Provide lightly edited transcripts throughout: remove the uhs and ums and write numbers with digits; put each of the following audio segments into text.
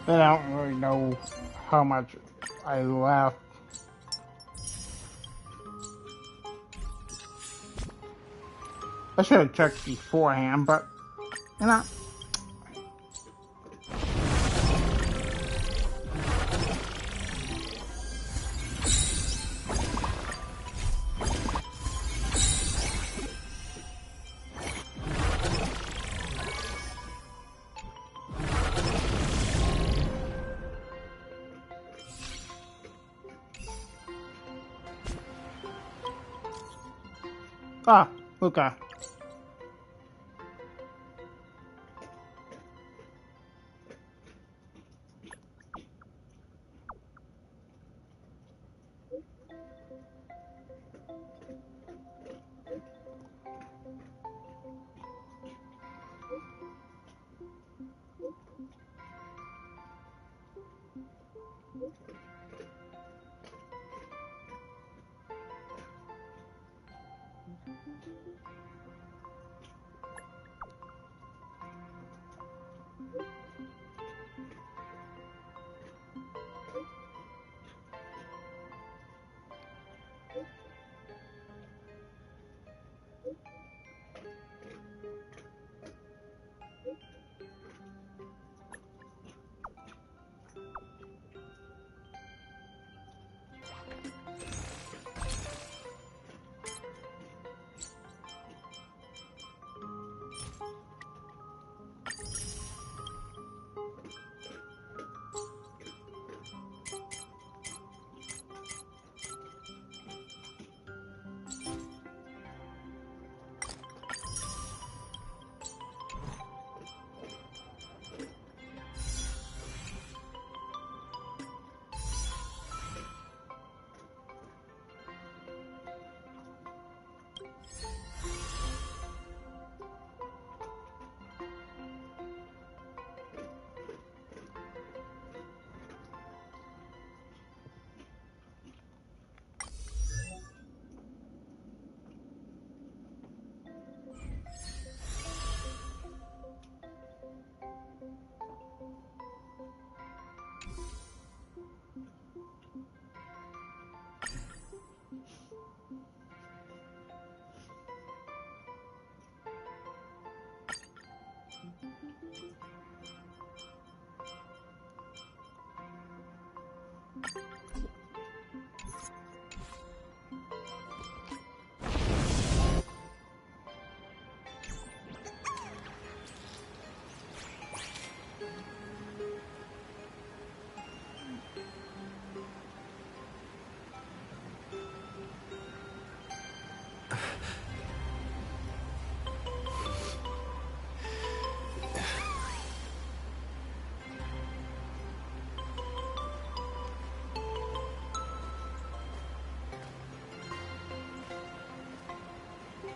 Then I don't really know how much I left. I should have checked beforehand, but you know. Ah, Luca.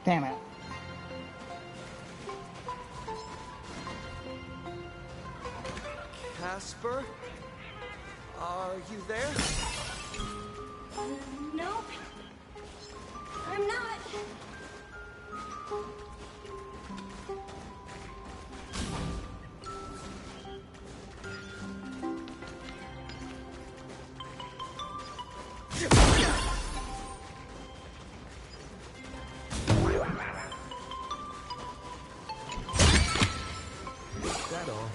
Damn it. Casper? Are you there? No. I'm not. That all?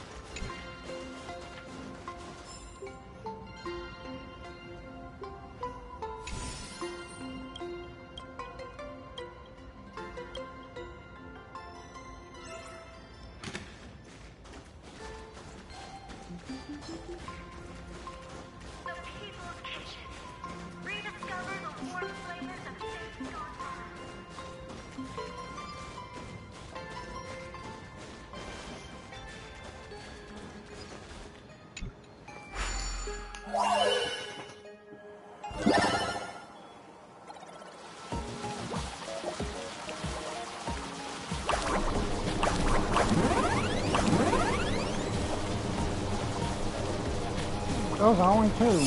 The People's Kitchen. Rediscover the warm flavors of things gone by. Those are only two.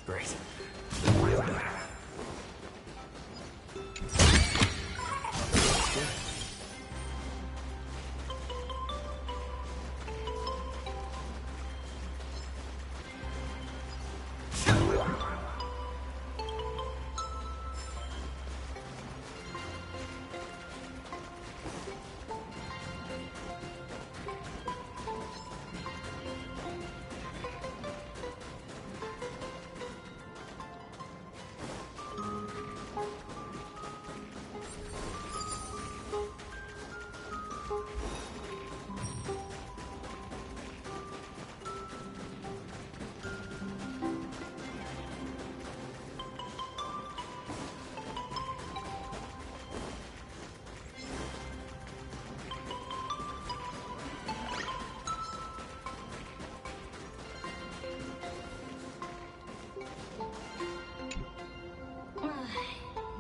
Great.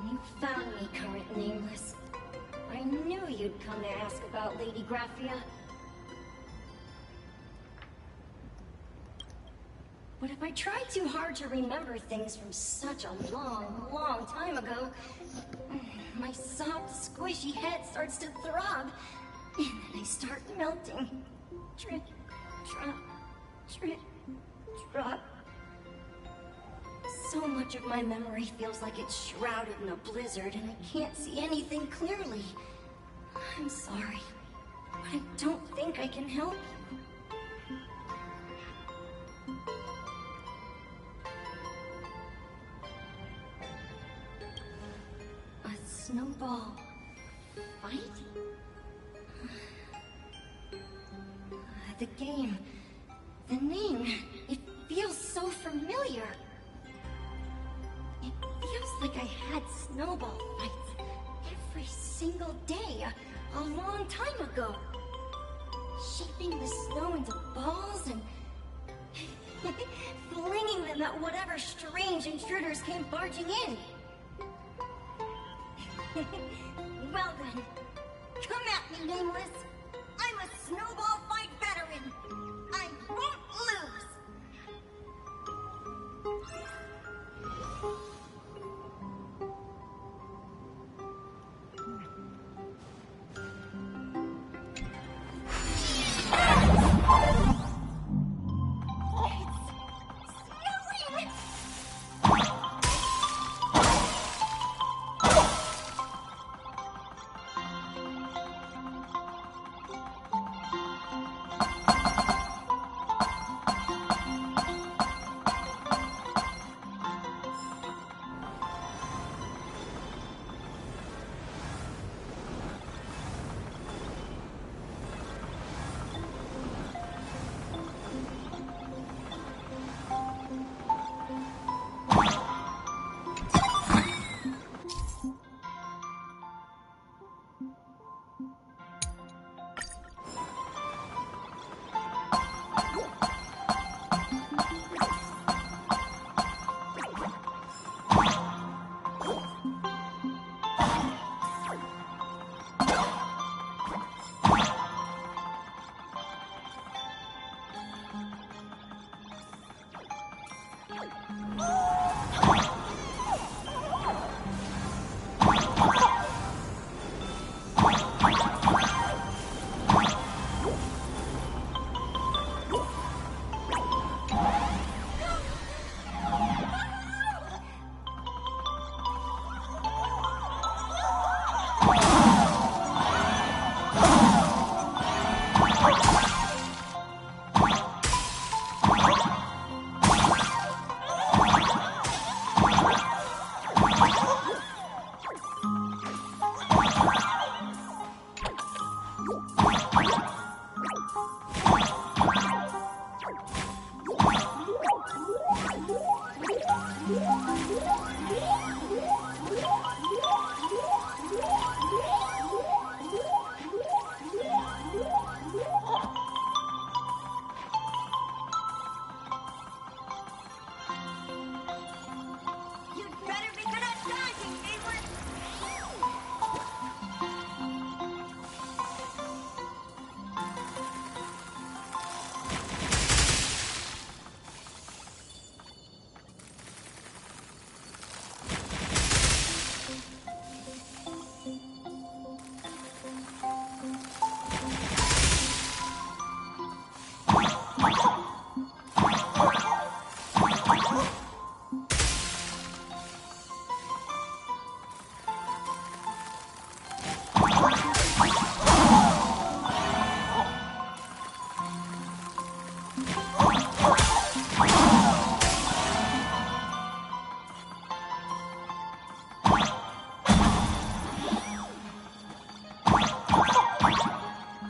You found me, current nameless. I knew you'd come to ask about Lady Graphia. But if I try too hard to remember things from such a long, long time ago, my soft, squishy head starts to throb, and then I start melting. Drip, drop, drip, drop. So much of my memory feels like it's shrouded in a blizzard, and I can't see anything clearly. I'm sorry, but I don't think I can help you. A snowball fight? The game, the name, it feels so familiar. It feels like I had snowball fights every single day a long time ago. Shaping the snow into balls and flinging them at whatever strange intruders came barging in. Well then, come at me, Nameless. I'm a snowball fight veteran. I won't lose.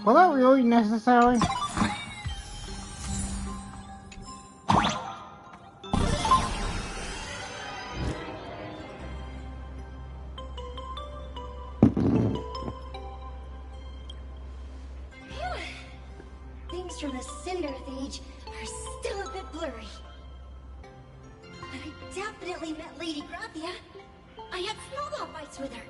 Was that really necessary? Phew. Things from the Cinder Age are still a bit blurry. But I definitely met Lady Graphia. I had snowball fights with her.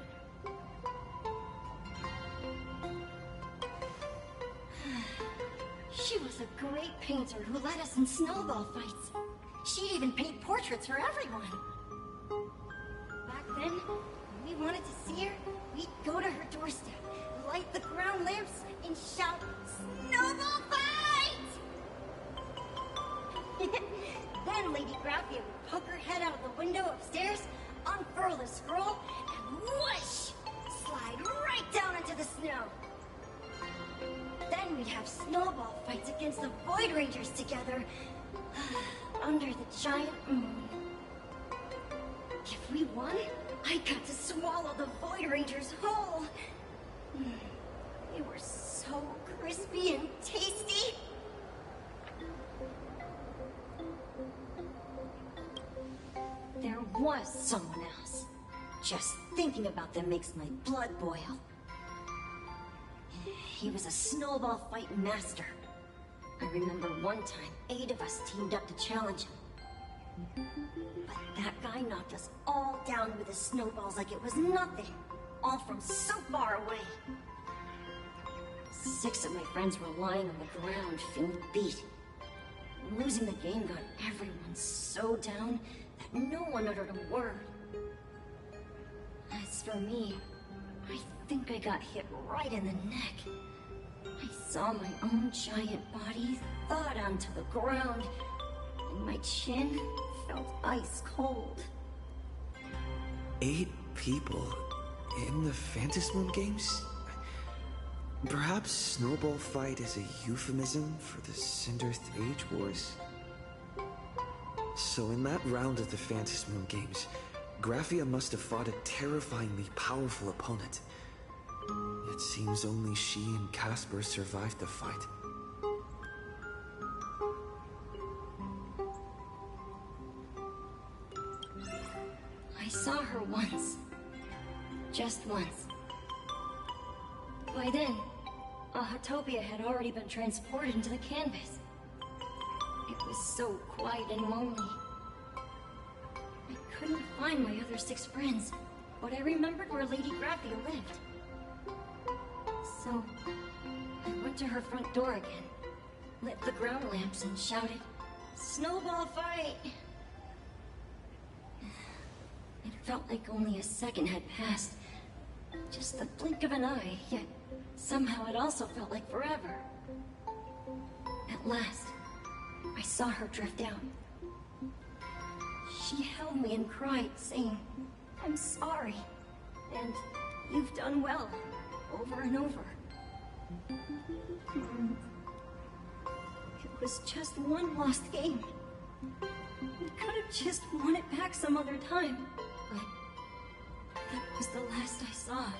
She was a great painter who led us in snowball fights. She'd even paint portraits for everyone. Back then, when we wanted to see her, we'd go to her doorstep, light the ground lamps, and shout, "Snowball fight!" Then Lady Graphia would poke her head out of the window upstairs, unfurl the scroll, and whoosh! Slide right down into the snow. Then we'd have snowball fights against the Void Rangers together, under the giant moon. If we won, I got to swallow the Void Rangers whole. They were so crispy and tasty. There was someone else. Just thinking about them makes my blood boil. He was a snowball fight master. I remember one time, 8 of us teamed up to challenge him. But that guy knocked us all down with his snowballs like it was nothing. All from so far away. 6 of my friends were lying on the ground, feeling beat. Losing the game got everyone so down that no one uttered a word. As for me, I think I got hit right in the neck. I saw my own giant body thud onto the ground, and my chin felt ice cold. 8 people in the Phantasmoon games? Perhaps Snowball Fight is a euphemism for the Cinderth Age Wars? So in that round of the Phantasmoon games, Graphia must have fought a terrifyingly powerful opponent. It seems only she and Casper survived the fight. I saw her once. Just once. By then, Ahatopia had already been transported into the canvas. It was so quiet and lonely. I couldn't find my other 6 friends, but I remembered where Lady Graphia lived. So, I went to her front door again, lit the ground lamps and shouted, "Snowball fight!" It felt like only a second had passed. Just the blink of an eye, yet somehow it also felt like forever. At last, I saw her drift out. She held me and cried, saying, "I'm sorry, and you've done well," over and over. It was just one lost game. We could have just won it back some other time, but that was the last I saw of her.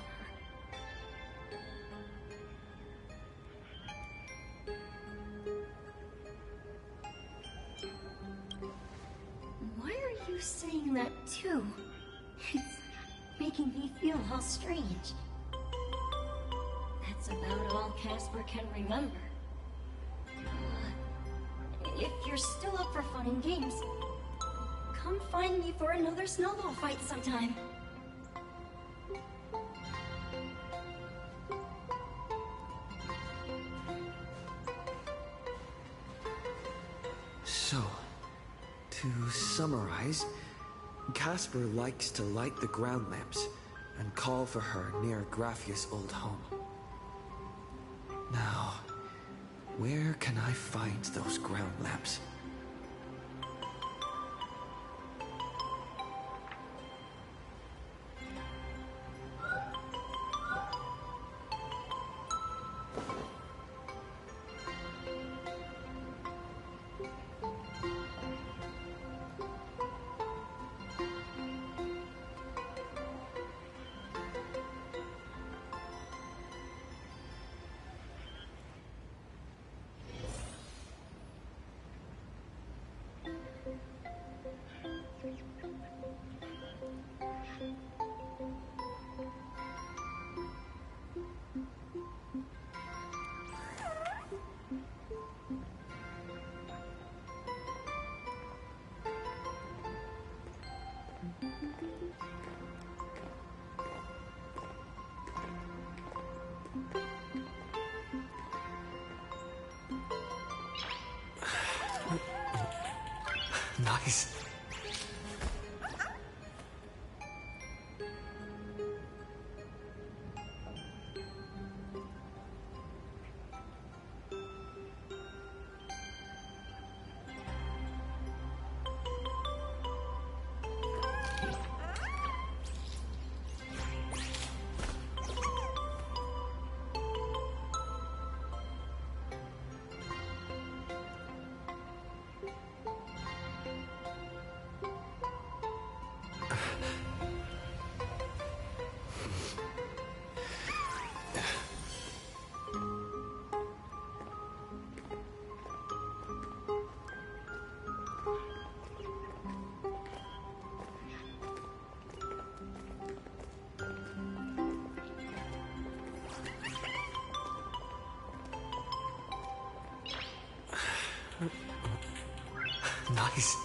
Why are you saying that too? It's making me feel all strange. That's about all Casper can remember. If you're still up for fun and games, come find me for another snowball fight sometime. So, to summarize, Casper likes to light the ground lamps and call for her near Graphia's old home. Now, where can I find those ground lamps? Nice. Nice.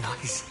Nice.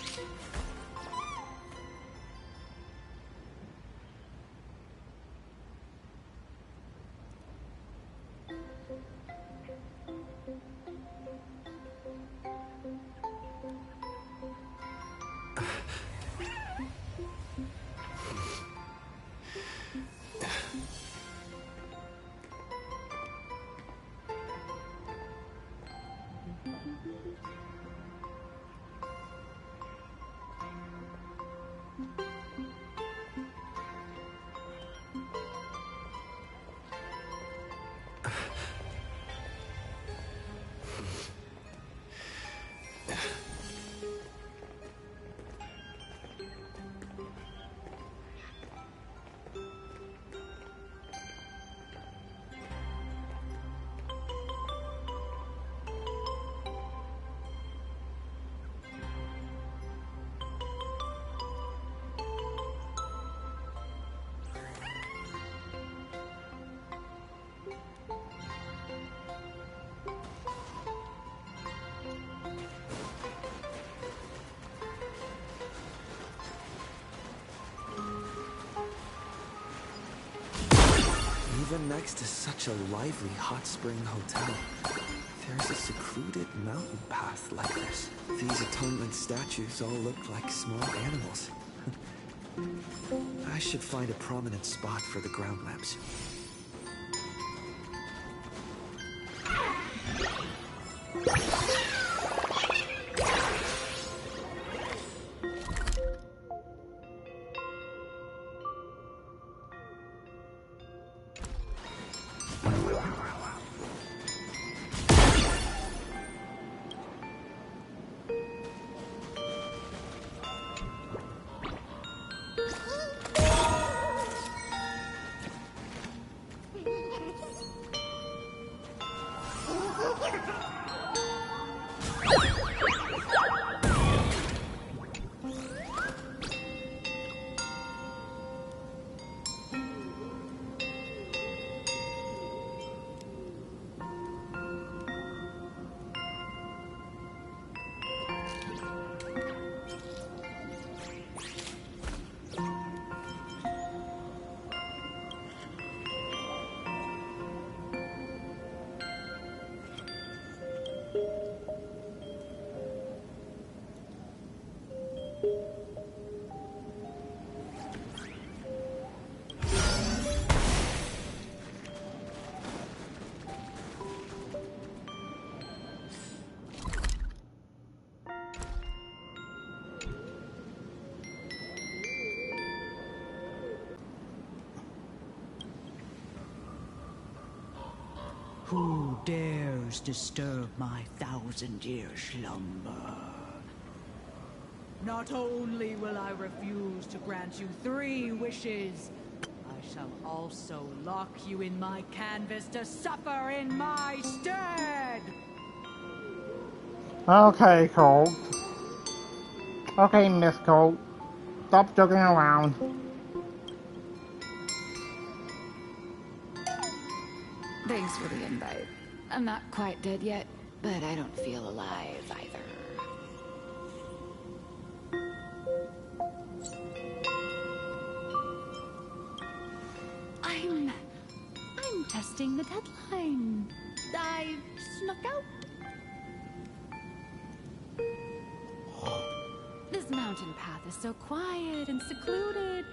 Even next to such a lively hot spring hotel, there's a secluded mountain path like this. These atonement statues all look like small animals. I should find a prominent spot for the ground lamps. Who dares disturb my 1,000-year slumber? Not only will I refuse to grant you 3 wishes, I shall also lock you in my canvas to suffer in my stead! Okay, Colt. Okay, Miss Colt. Stop joking around. Thanks for the invite. I'm not quite dead yet, but I don't feel alive either. I'm testing the deadline. I snuck out. This mountain path is so quiet and secluded.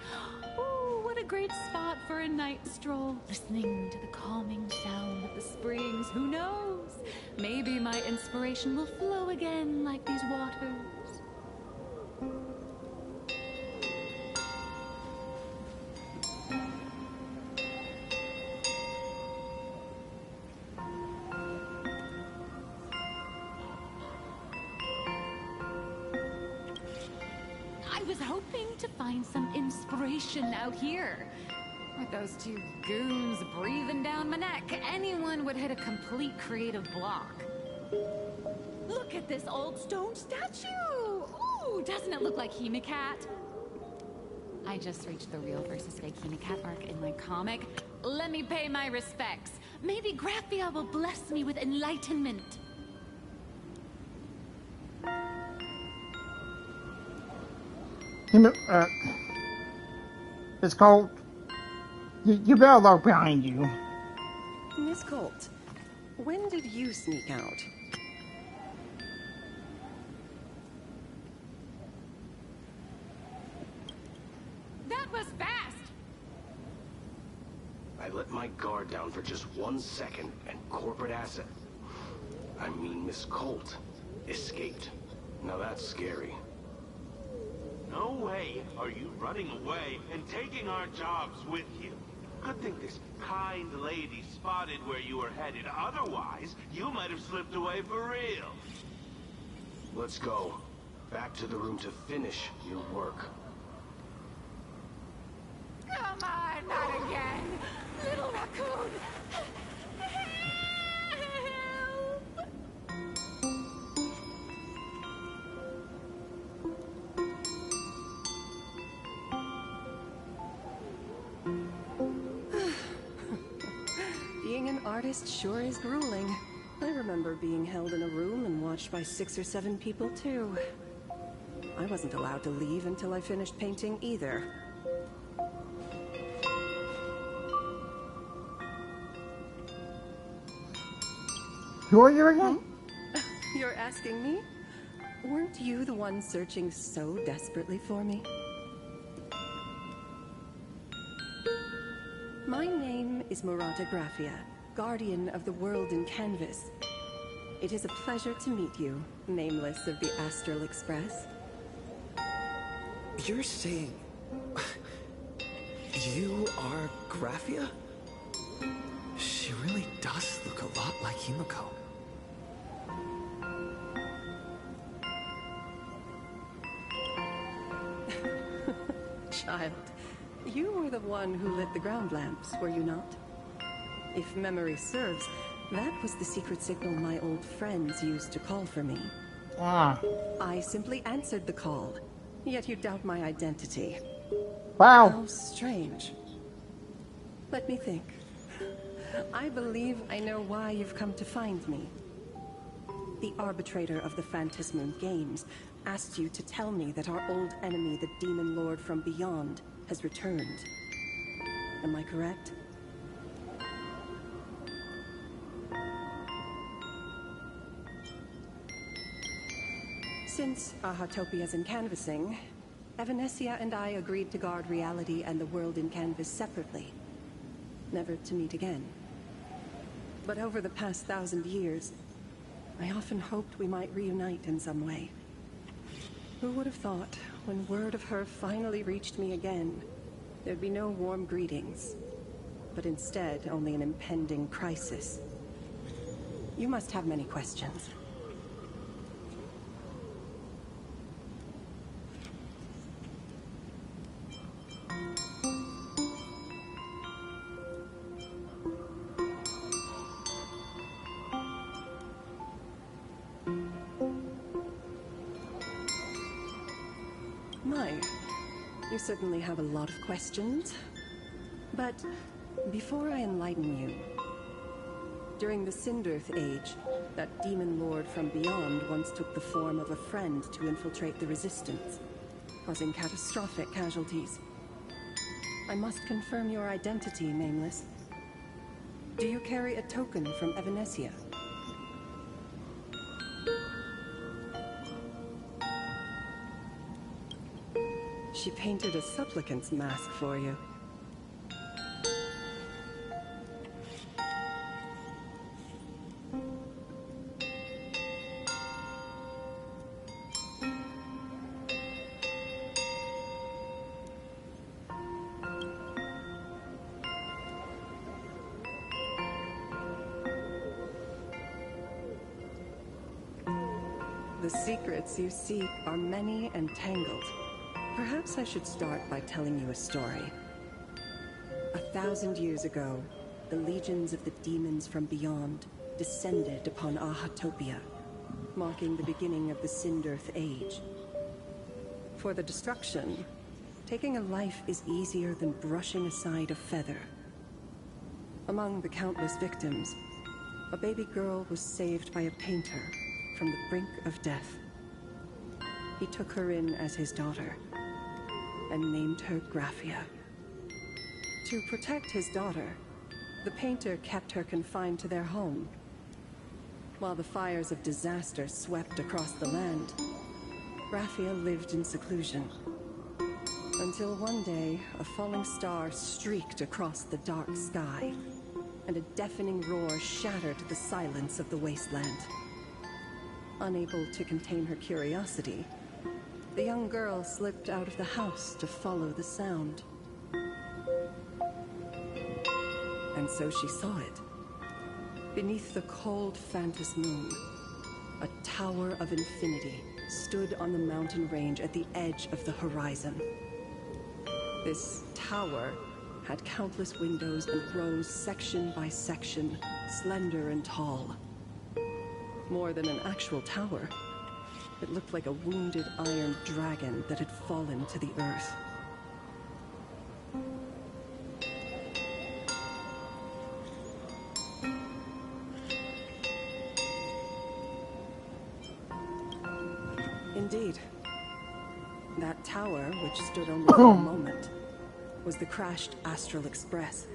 Oh, what a great spot for a night stroll. Listening to the calming sound of the springs. Who knows? Maybe my inspiration will flow again like these waters. I was hoping to find some inspiration out here. With those two goons breathing down my neck, anyone would hit a complete creative block. Look at this old stone statue! Ooh, doesn't it look like Hemicat? I just reached the real versus fake Hemicat arc in my comic. Let me pay my respects. Maybe Graphia will bless me with enlightenment. It's called. You better look behind you. Miss Colt, when did you sneak out? That was fast! I let my guard down for just 1 second, and corporate asset, I mean Miss Colt, escaped. Now that's scary. No way are you running away and taking our jobs with you. Good thing this kind lady spotted where you were headed. Otherwise, you might have slipped away for real. Let's go. Back to the room to finish your work. Come on, not again! Little raccoon! Help! Being an artist sure is grueling. I remember being held in a room and watched by 6 or 7 people, too. I wasn't allowed to leave until I finished painting either. Who are you again? You're asking me? Weren't you the one searching so desperately for me? My name is Murata Graphia, guardian of the world in canvas. It is a pleasure to meet you, nameless of the Astral Express. You're saying... you are Graphia? She really does look a lot like Himiko. Child, you were the one who lit the ground lamps, were you not? If memory serves, that was the secret signal my old friends used to call for me. Ah. I simply answered the call, yet you doubt my identity. Wow. How strange. Let me think. I believe I know why you've come to find me. The arbitrator of the Phantasmal Games asked you to tell me that our old enemy, the Demon Lord from Beyond, has returned. Am I correct? Since Ahatopia's in canvassing, Evanescia and I agreed to guard reality and the world in canvas separately, never to meet again. But over the past 1,000 years, I often hoped we might reunite in some way. Who would have thought, when word of her finally reached me again, there'd be no warm greetings, but instead only an impending crisis. You must have many questions. You certainly have a lot of questions. But before I enlighten you, during the Cinderth Age, that demon lord from beyond once took the form of a friend to infiltrate the Resistance, causing catastrophic casualties. I must confirm your identity, Nameless. Do you carry a token from Evanesia? She painted a supplicant's mask for you. The secrets you seek are many and tangled. Perhaps I should start by telling you a story. 1,000 years ago, the legions of the demons from beyond descended upon Ahatopia, marking the beginning of the Sindearth Age. For the destruction, taking a life is easier than brushing aside a feather. Among the countless victims, a baby girl was saved by a painter from the brink of death. He took her in as his daughter and named her Graphia. To protect his daughter, the painter kept her confined to their home. While the fires of disaster swept across the land, Graphia lived in seclusion. Until one day, a falling star streaked across the dark sky, and a deafening roar shattered the silence of the wasteland. Unable to contain her curiosity, the young girl slipped out of the house to follow the sound. And so she saw it. Beneath the cold Phantos moon, a tower of infinity stood on the mountain range at the edge of the horizon. This tower had countless windows and rose section by section, slender and tall. More than an actual tower, it looked like a wounded iron dragon that had fallen to the earth. Indeed. That tower, which stood only for a moment, was the crashed Astral Express.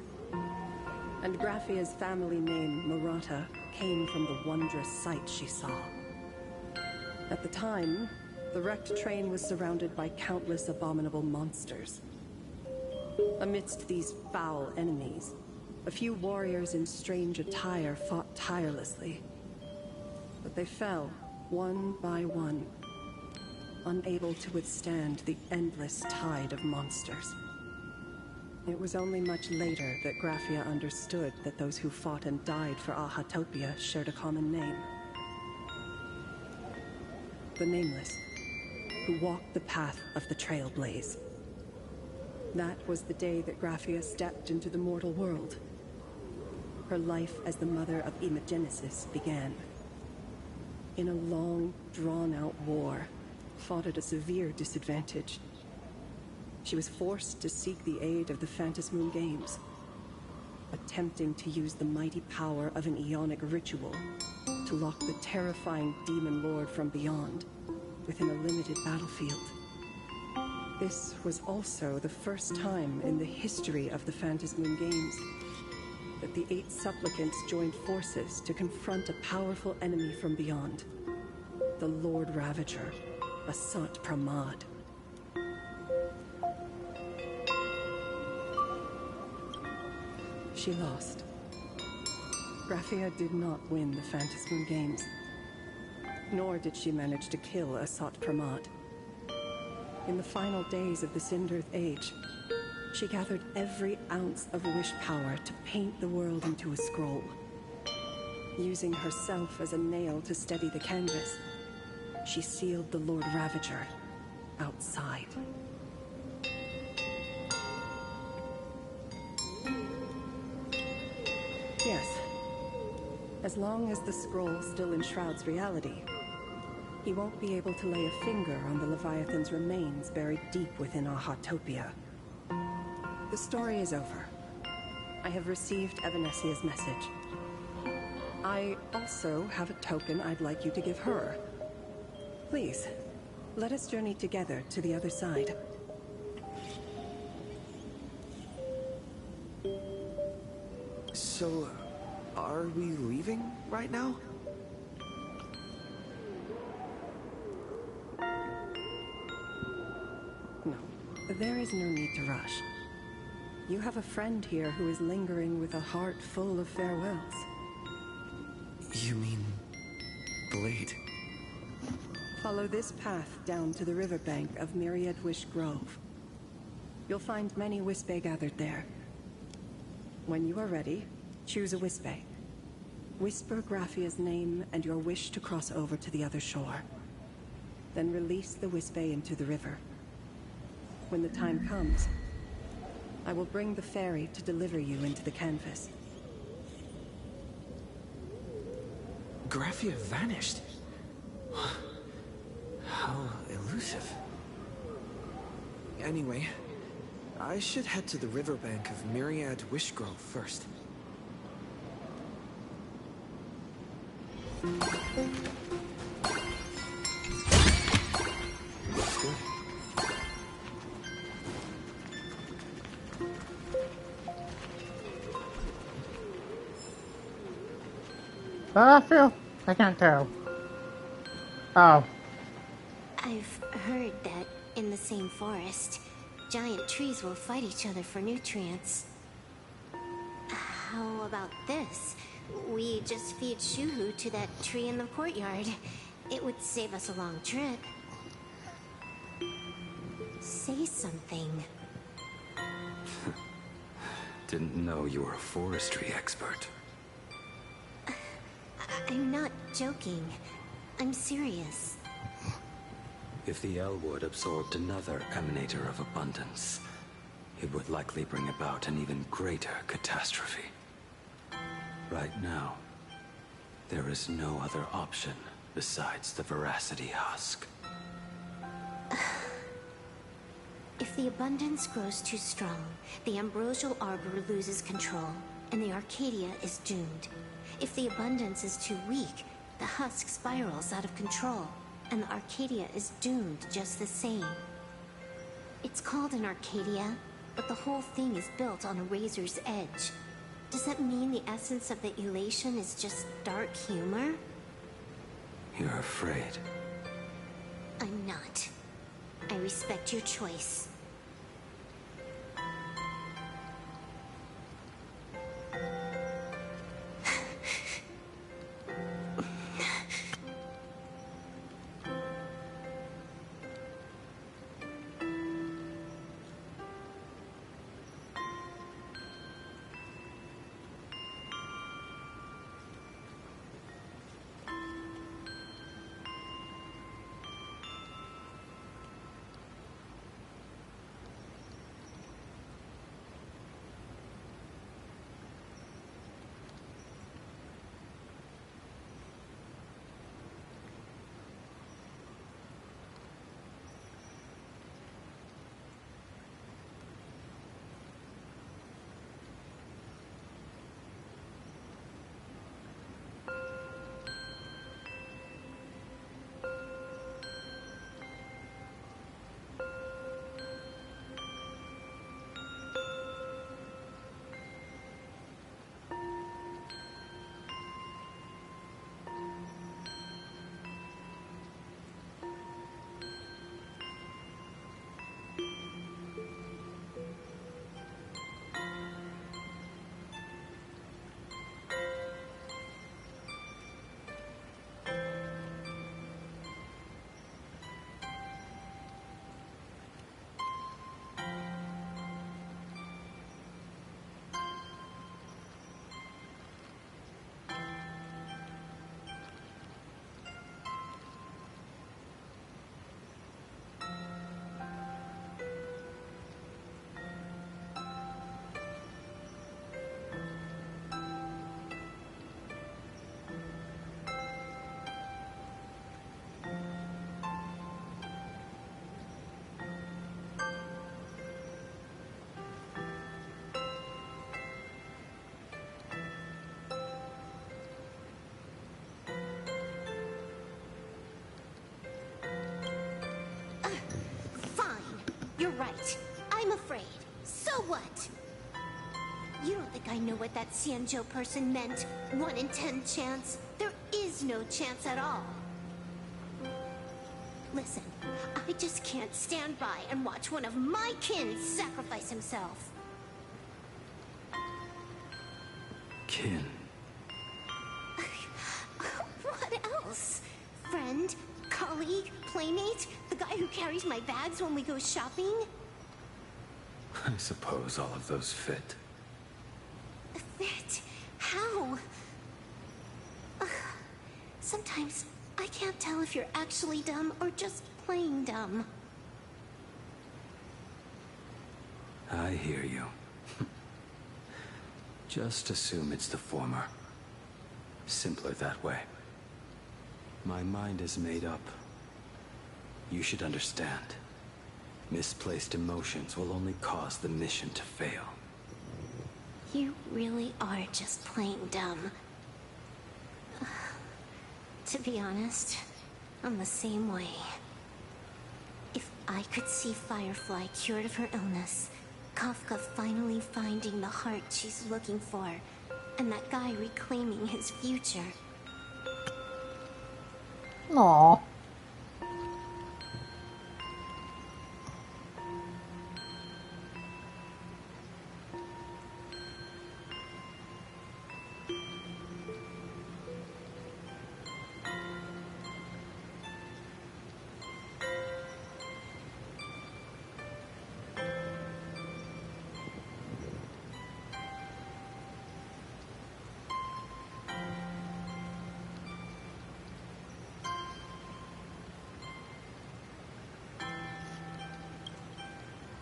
And Graphia's family name, Murata, came from the wondrous sight she saw. At the time, the wrecked train was surrounded by countless abominable monsters. Amidst these foul enemies, a few warriors in strange attire fought tirelessly. But they fell, one by one, unable to withstand the endless tide of monsters. It was only much later that Graphia understood that those who fought and died for Ahatopia shared a common name. The Nameless, who walked the path of the Trailblaze. That was the day that Graphia stepped into the mortal world. Her life as the mother of Imogenesis began. In a long, drawn-out war, fought at a severe disadvantage. She was forced to seek the aid of the Phantos Moon Games, attempting to use the mighty power of an Ionic ritual to lock the terrifying demon lord from beyond within a limited battlefield. This was also the first time in the history of the Phantos Moon Games that the 8 supplicants joined forces to confront a powerful enemy from beyond, the Lord Ravager, Asat Pramad. She lost. Graphia did not win the Phantos Moon Games, nor did she manage to kill Asat Pramad. In the final days of the Sindearth Age, she gathered every ounce of wish power to paint the world into a scroll. Using herself as a nail to steady the canvas, she sealed the Lord Ravager outside. Yes. As long as the scroll still enshrouds reality, he won't be able to lay a finger on the Leviathan's remains buried deep within Ahatopia. The story is over. I have received Evanesia's message. I also have a token I'd like you to give her. Please, let us journey together to the other side. So, are we leaving right now? No, there is no need to rush. You have a friend here who is lingering with a heart full of farewells. You mean... Blade? Follow this path down to the riverbank of Myriad Wish Grove. You'll find many Wispe gathered there. When you are ready, choose a Wispe. Whisper Graphia's name and your wish to cross over to the other shore. Then release the Wispe into the river. When the time comes, I will bring the ferry to deliver you into the canvas. Graphia vanished. How elusive. Anyway, I should head to the riverbank of Myriad Wish Grove first. Looks good. I feel I can't tell. Oh. I've heard that in the same forest, giant trees will fight each other for nutrients. How about this? We just feed Shuhu to that tree in the courtyard. It would save us a long trip. Say something. Didn't know you were a forestry expert. I'm not joking. I'm serious. If the Elwood absorbed another emanator of abundance, it would likely bring about an even greater catastrophe. Right now, there is no other option besides the Veracity Husk. If the abundance grows too strong, the Ambrosial Arbor loses control, and the Arcadia is doomed. If the abundance is too weak, the husk spirals out of control, and the Arcadia is doomed just the same. It's called an Arcadia, but the whole thing is built on a razor's edge. Does that mean the essence of the elation is just dark humor? You're afraid. I'm not. I respect your choice. You're right. I'm afraid. So what? You don't don't think I know what that Xianzhou person meant. 1 in 10 chance. There is no chance at all. Listen, I just can't stand by and watch one of my kin sacrifice himself. Kin. What else? Friend? Colleague? Playmate? The guy who carries my bags when we go shopping? I suppose all of those fit. Fit? How? Sometimes I can't tell if you're actually dumb or just plain dumb. I hear you. Just assume it's the former. Simpler that way. My mind is made up. You should understand. Misplaced emotions will only cause the mission to fail. You really are just plain dumb. To be honest, I'm the same way. If I could see Firefly cured of her illness, Kafka finally finding the heart she's looking for, and that guy reclaiming his future. Aww.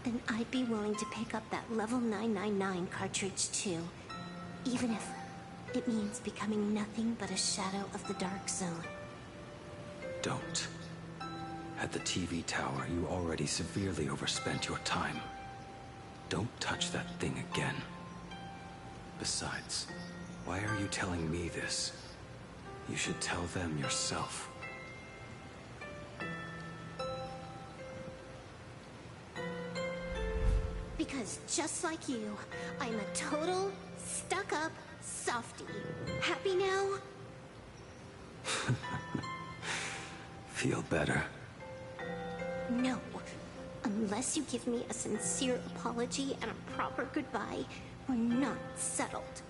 Then I'd be willing to pick up that level 999 cartridge too. Even if it means becoming nothing but a shadow of the Dark Zone. Don't. At the TV tower, you already severely overspent your time. Don't touch that thing again. Besides, why are you telling me this? You should tell them yourself. Because just like you, I'm a total, stuck-up softie. Happy now? Feel better? No. Unless you give me a sincere apology and a proper goodbye, we're not settled.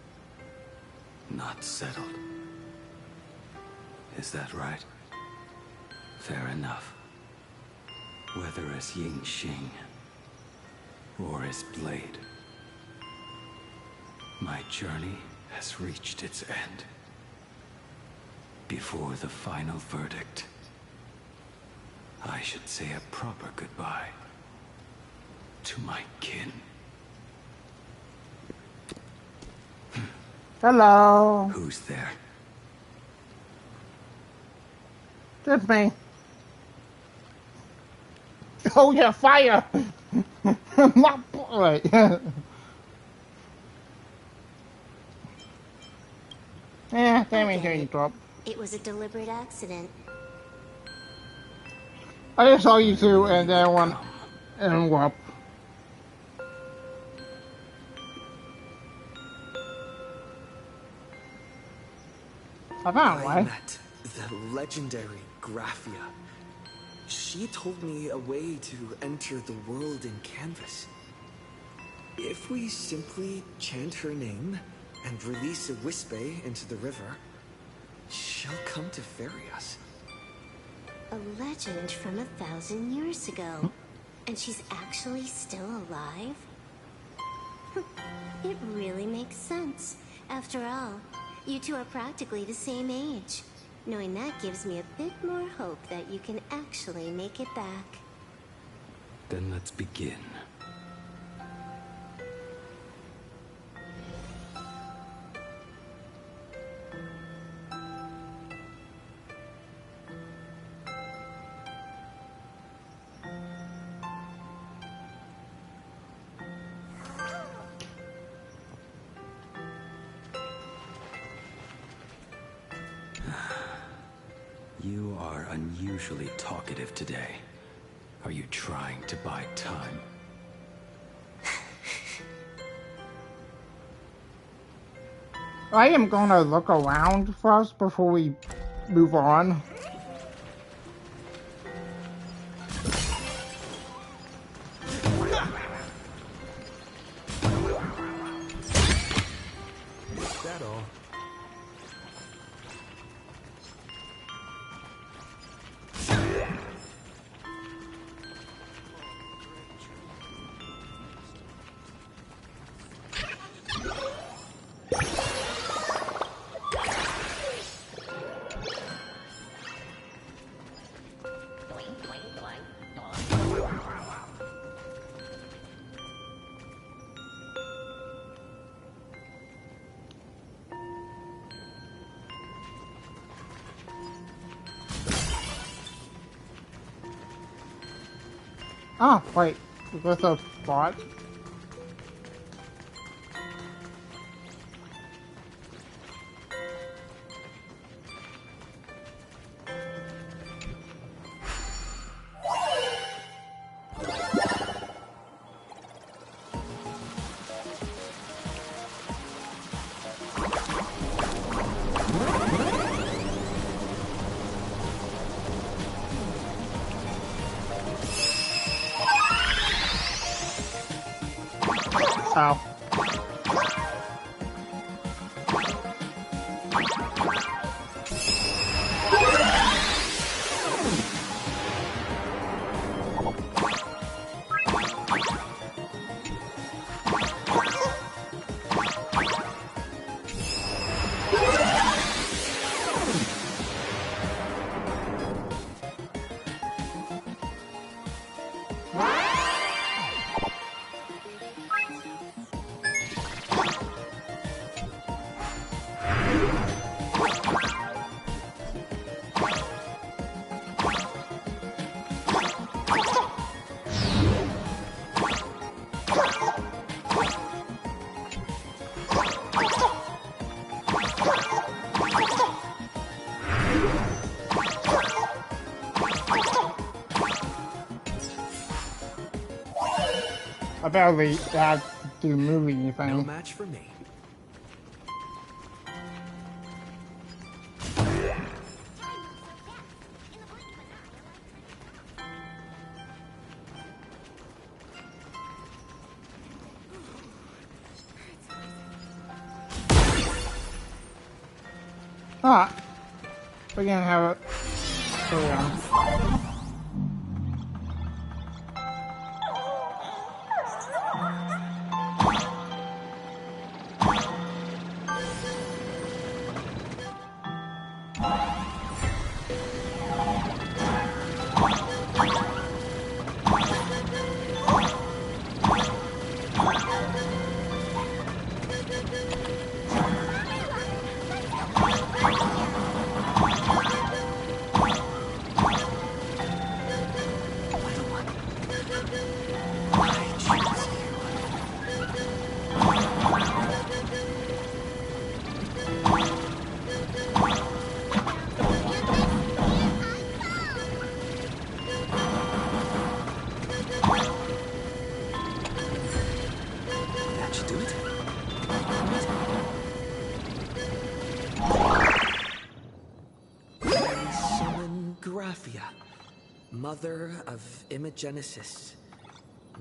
Not settled. Is that right? Fair enough. Whether as Ying Xing or as Blade, my journey has reached its end. Before the final verdict, I should say a proper goodbye to my kin. Hello. Who's there? That's me. Oh yeah, fire! My boy. Yeah, damn it, getting dropped. It was a deliberate accident. I just saw you two and then one and whoop. I found I one. met the legendary Graphia. She told me a way to enter the world in Canvas. If we simply chant her name and release a Wispe into the river, she'll come to ferry us. A legend from 1,000 years ago. And she's actually still alive? It really makes sense. After all, you two are practically the same age. Knowing that gives me a bit more hope that you can actually make it back. Then let's begin. You are unusually talkative today. Are you trying to buy time? I am gonna look around first before we move on. Is that all? Oh, wait. Is this a spot? Oh. I barely have to do movie anything. No match for me. Ah. We're gonna have it. Oh, yeah. Mother of Imogenesis,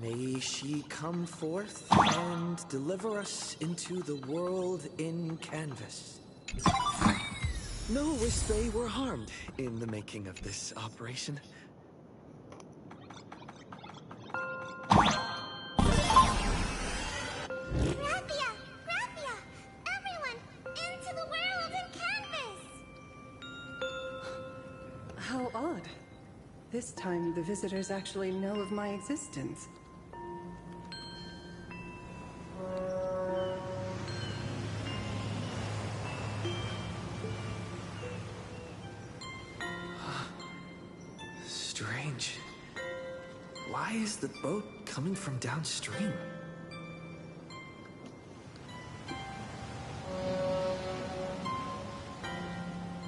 may she come forth and deliver us into the world in canvas. No Wispe were harmed in the making of this operation. Raphia! Raphia! Everyone! Into the world in canvas! How odd. This time, the visitors actually know of my existence. Strange. Why is the boat coming from downstream?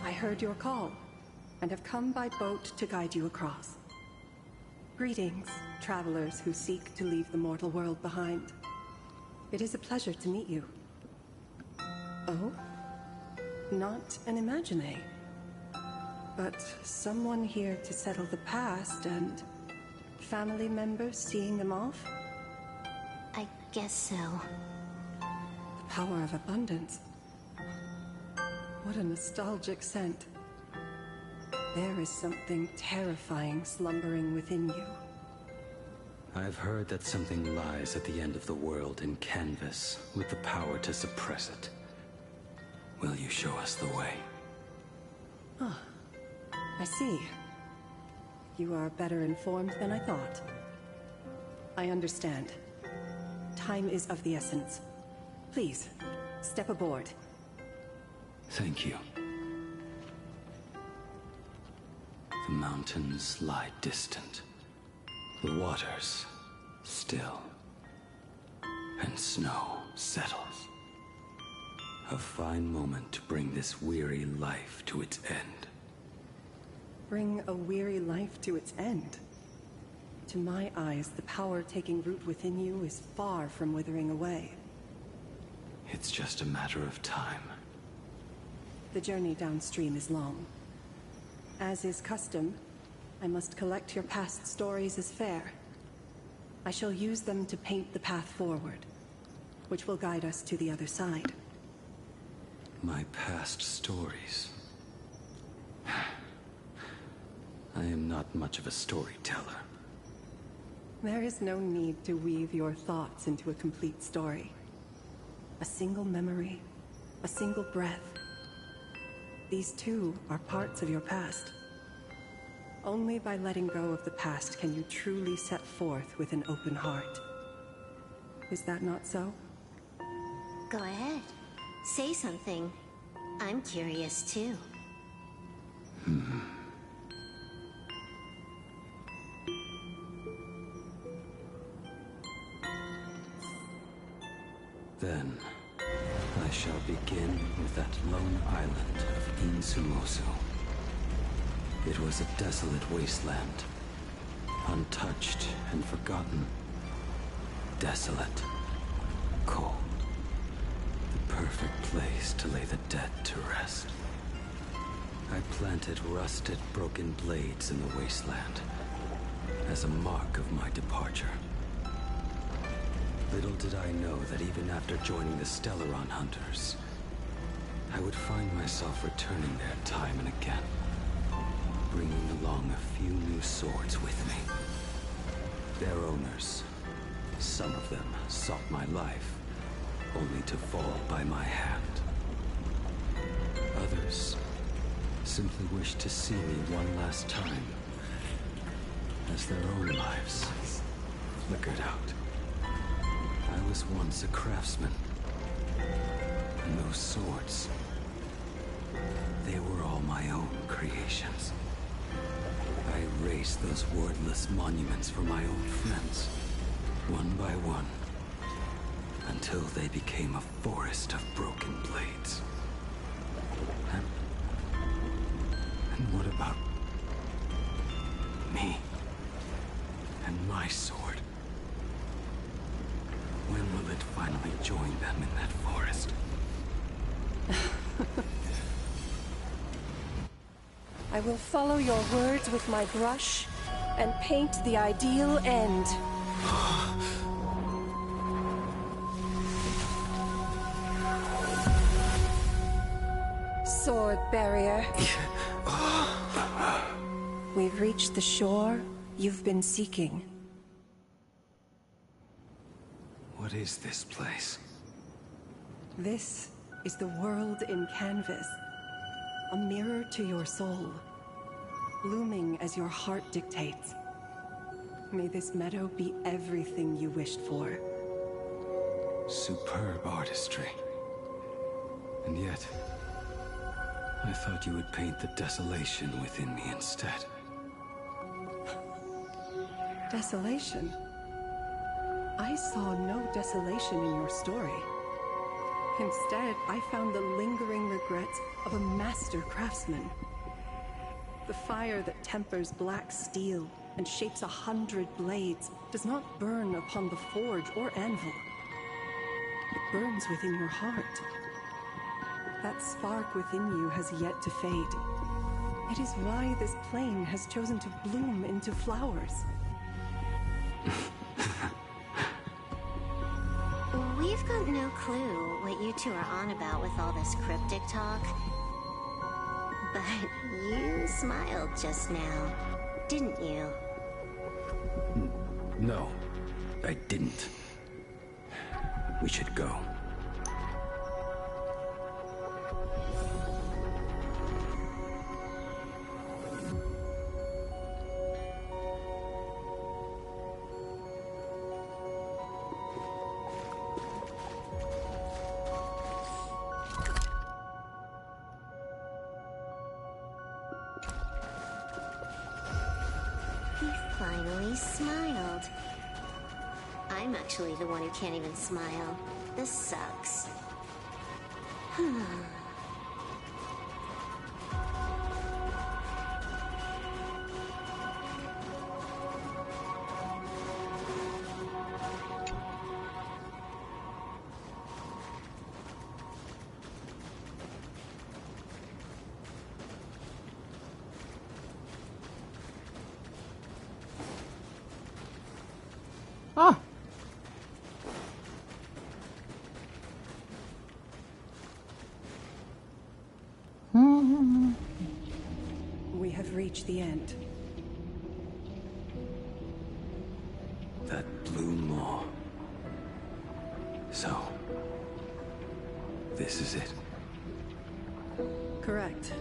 I heard your call, and have come by boat to guide you across. Greetings, travelers who seek to leave the mortal world behind. It is a pleasure to meet you. Oh? Not an imagine, but someone here to settle the past and family members seeing them off? I guess so. The power of abundance. What a nostalgic scent. There is something terrifying slumbering within you. I've heard that something lies at the end of the world in canvas with the power to suppress it. Will you show us the way? Ah, I see. You are better informed than I thought. I understand. Time is of the essence. Please, step aboard. Thank you. The mountains lie distant. The waters still. And snow settles. A fine moment to bring this weary life to its end. Bring a weary life to its end? To my eyes, the power taking root within you is far from withering away. It's just a matter of time. The journey downstream is long. As is custom, I must collect your past stories as fair. I shall use them to paint the path forward, which will guide us to the other side. My past stories. I am not much of a storyteller. There is no need to weave your thoughts into a complete story. A single memory, a single breath. These too are parts of your past. Only by letting go of the past can you truly set forth with an open heart. Is that not so? Go ahead. Say something. I'm curious too. Then, I shall begin with that lone island of Insumosu. It was a desolate wasteland, untouched and forgotten. Desolate, cold. The perfect place to lay the dead to rest. I planted rusted, broken blades in the wasteland as a mark of my departure. Little did I know that even after joining the Stellaron Hunters, I would find myself returning there time and again, bringing along a few new swords with me. Their owners, some of them sought my life, only to fall by my hand. Others simply wished to see me one last time, as their own lives flickered out. I was once a craftsman, and those swords, they were all my own creations. I erased those wordless monuments for my old friends, one by one, until they became a forest of broken blades. And what about me and my sword? When will it finally join them in that forest? I will follow your words with my brush and paint the ideal end. Sword barrier. We've reached the shore you've been seeking. What is this place? This is the world in canvas. A mirror to your soul, blooming as your heart dictates. May this meadow be everything you wished for. Superb artistry. And yet, I thought you would paint the desolation within me instead. Desolation? I saw no desolation in your story. Instead, I found the lingering regrets of a master craftsman. The fire that tempers black steel and shapes 100 blades does not burn upon the forge or anvil. It burns within your heart. That spark within you has yet to fade. It is why this plane has chosen to bloom into flowers. We've got no clue what you two are on about with all this cryptic talk. But you smiled just now, didn't you? No, I didn't. We should go. He finally smiled. I'm actually the one who can't even smile. This sucks. Ah! We have reached the end. That blue maw. So, this is it. Correct.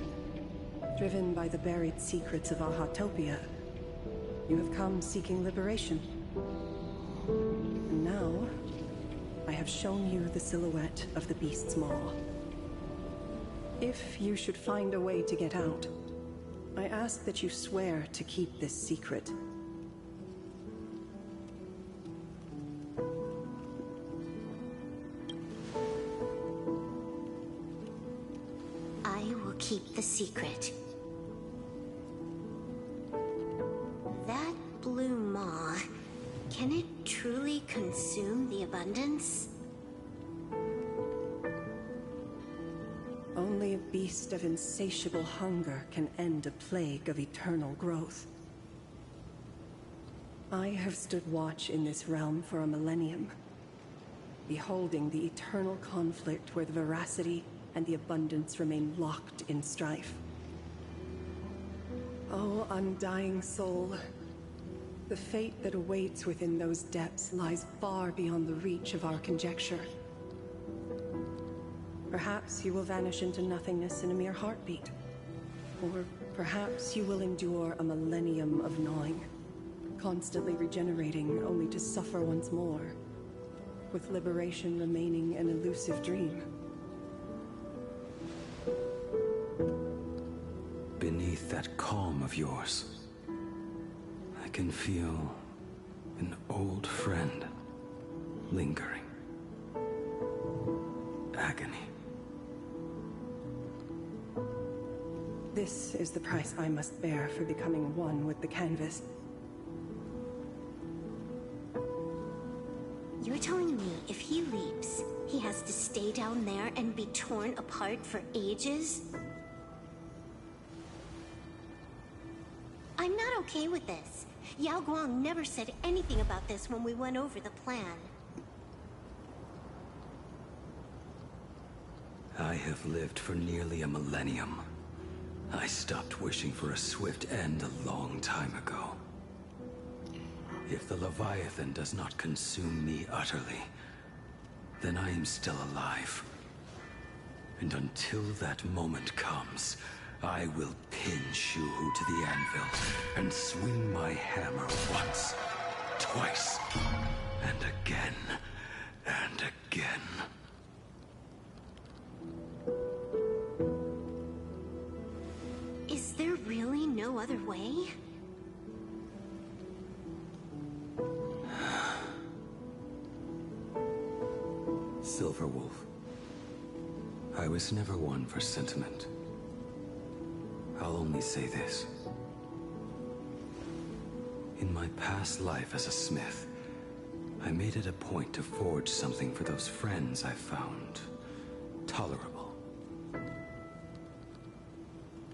Driven by the buried secrets of Ahatopia, you have come seeking liberation. And now, I have shown you the silhouette of the beast's maw. If you should find a way to get out, I ask that you swear to keep this secret. I will keep the secret. That blue maw, can it truly consume the abundance? Only a beast of insatiable hunger can end a plague of eternal growth. I have stood watch in this realm for a millennium, beholding the eternal conflict where the veracity and the abundance remain locked in strife. Oh, undying soul, the fate that awaits within those depths lies far beyond the reach of our conjecture. Perhaps you will vanish into nothingness in a mere heartbeat. Or perhaps you will endure a millennium of gnawing, constantly regenerating only to suffer once more, with liberation remaining an elusive dream. Beneath that calm of yours, I can feel an old friend lingering. Agony. This is the price I must bear for becoming one with the canvas. You're telling me if he leaps, he has to stay down there and be torn apart for ages? I'm not okay with this. Yao Guang never said anything about this when we went over the plan. I have lived for nearly a millennium. I stopped wishing for a swift end a long time ago. If the Leviathan does not consume me utterly, then I am still alive. And until that moment comes, I will pin Shuhu to the anvil and swing my hammer once, twice, and again, and again. Is there really no other way? Silver Wolf. I was never one for sentiment. I'll only say this. In my past life as a smith, I made it a point to forge something for those friends I found tolerable.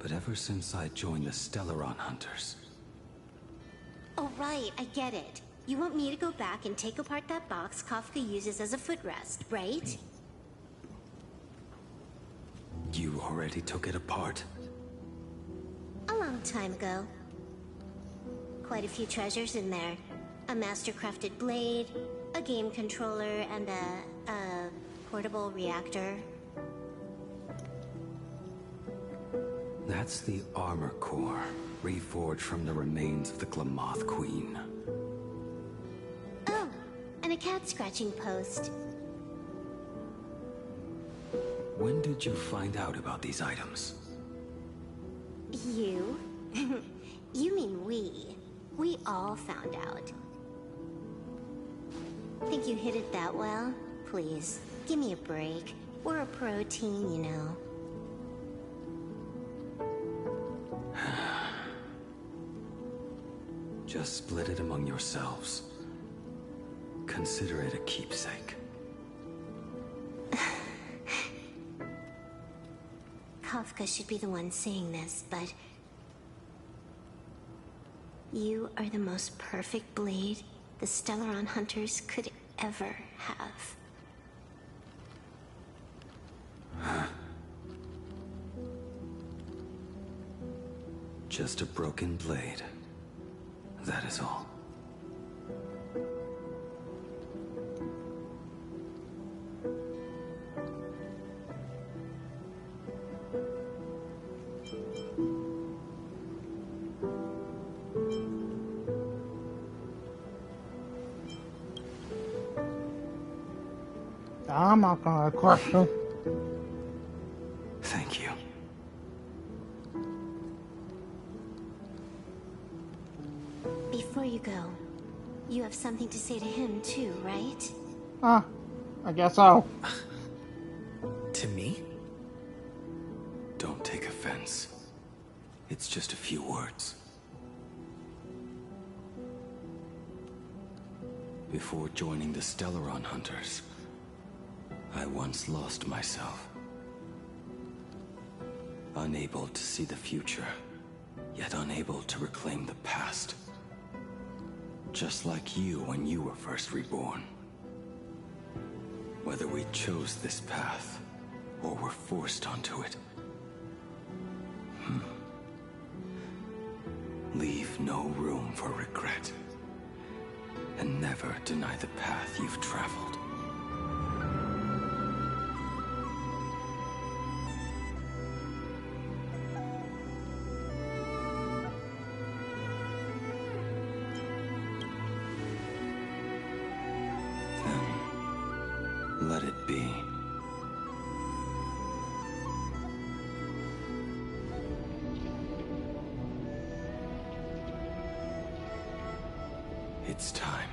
But ever since I joined the Stellaron Hunters... Oh, right, I get it. You want me to go back and take apart that box Kafka uses as a footrest, right? You already took it apart? A long time ago. Quite a few treasures in there. A master-crafted blade, a game controller, and a portable reactor. That's the armor core, reforged from the remains of the Glamoth Queen. Oh, and a cat-scratching post. When did you find out about these items? You? You mean we. We all found out. Think you hid it that well? Please, give me a break. We're a pro team, you know. Just split it among yourselves. Consider it a keepsake. Kafka should be the one saying this, but... You are the most perfect blade the Stellaron Hunters could ever have. Just a broken blade. That is all. I'm not gonna question. Thank you. Before you go, you have something to say to him too, right? I guess so. To me? Don't take offense. It's just a few words. Before joining the Stellaron Hunters, I once lost myself. Unable to see the future, yet unable to reclaim the past. Just like you when you were first reborn. Whether we chose this path, or were forced onto it. Leave no room for regret. And never deny the path you've traveled. Then, let it be. It's time.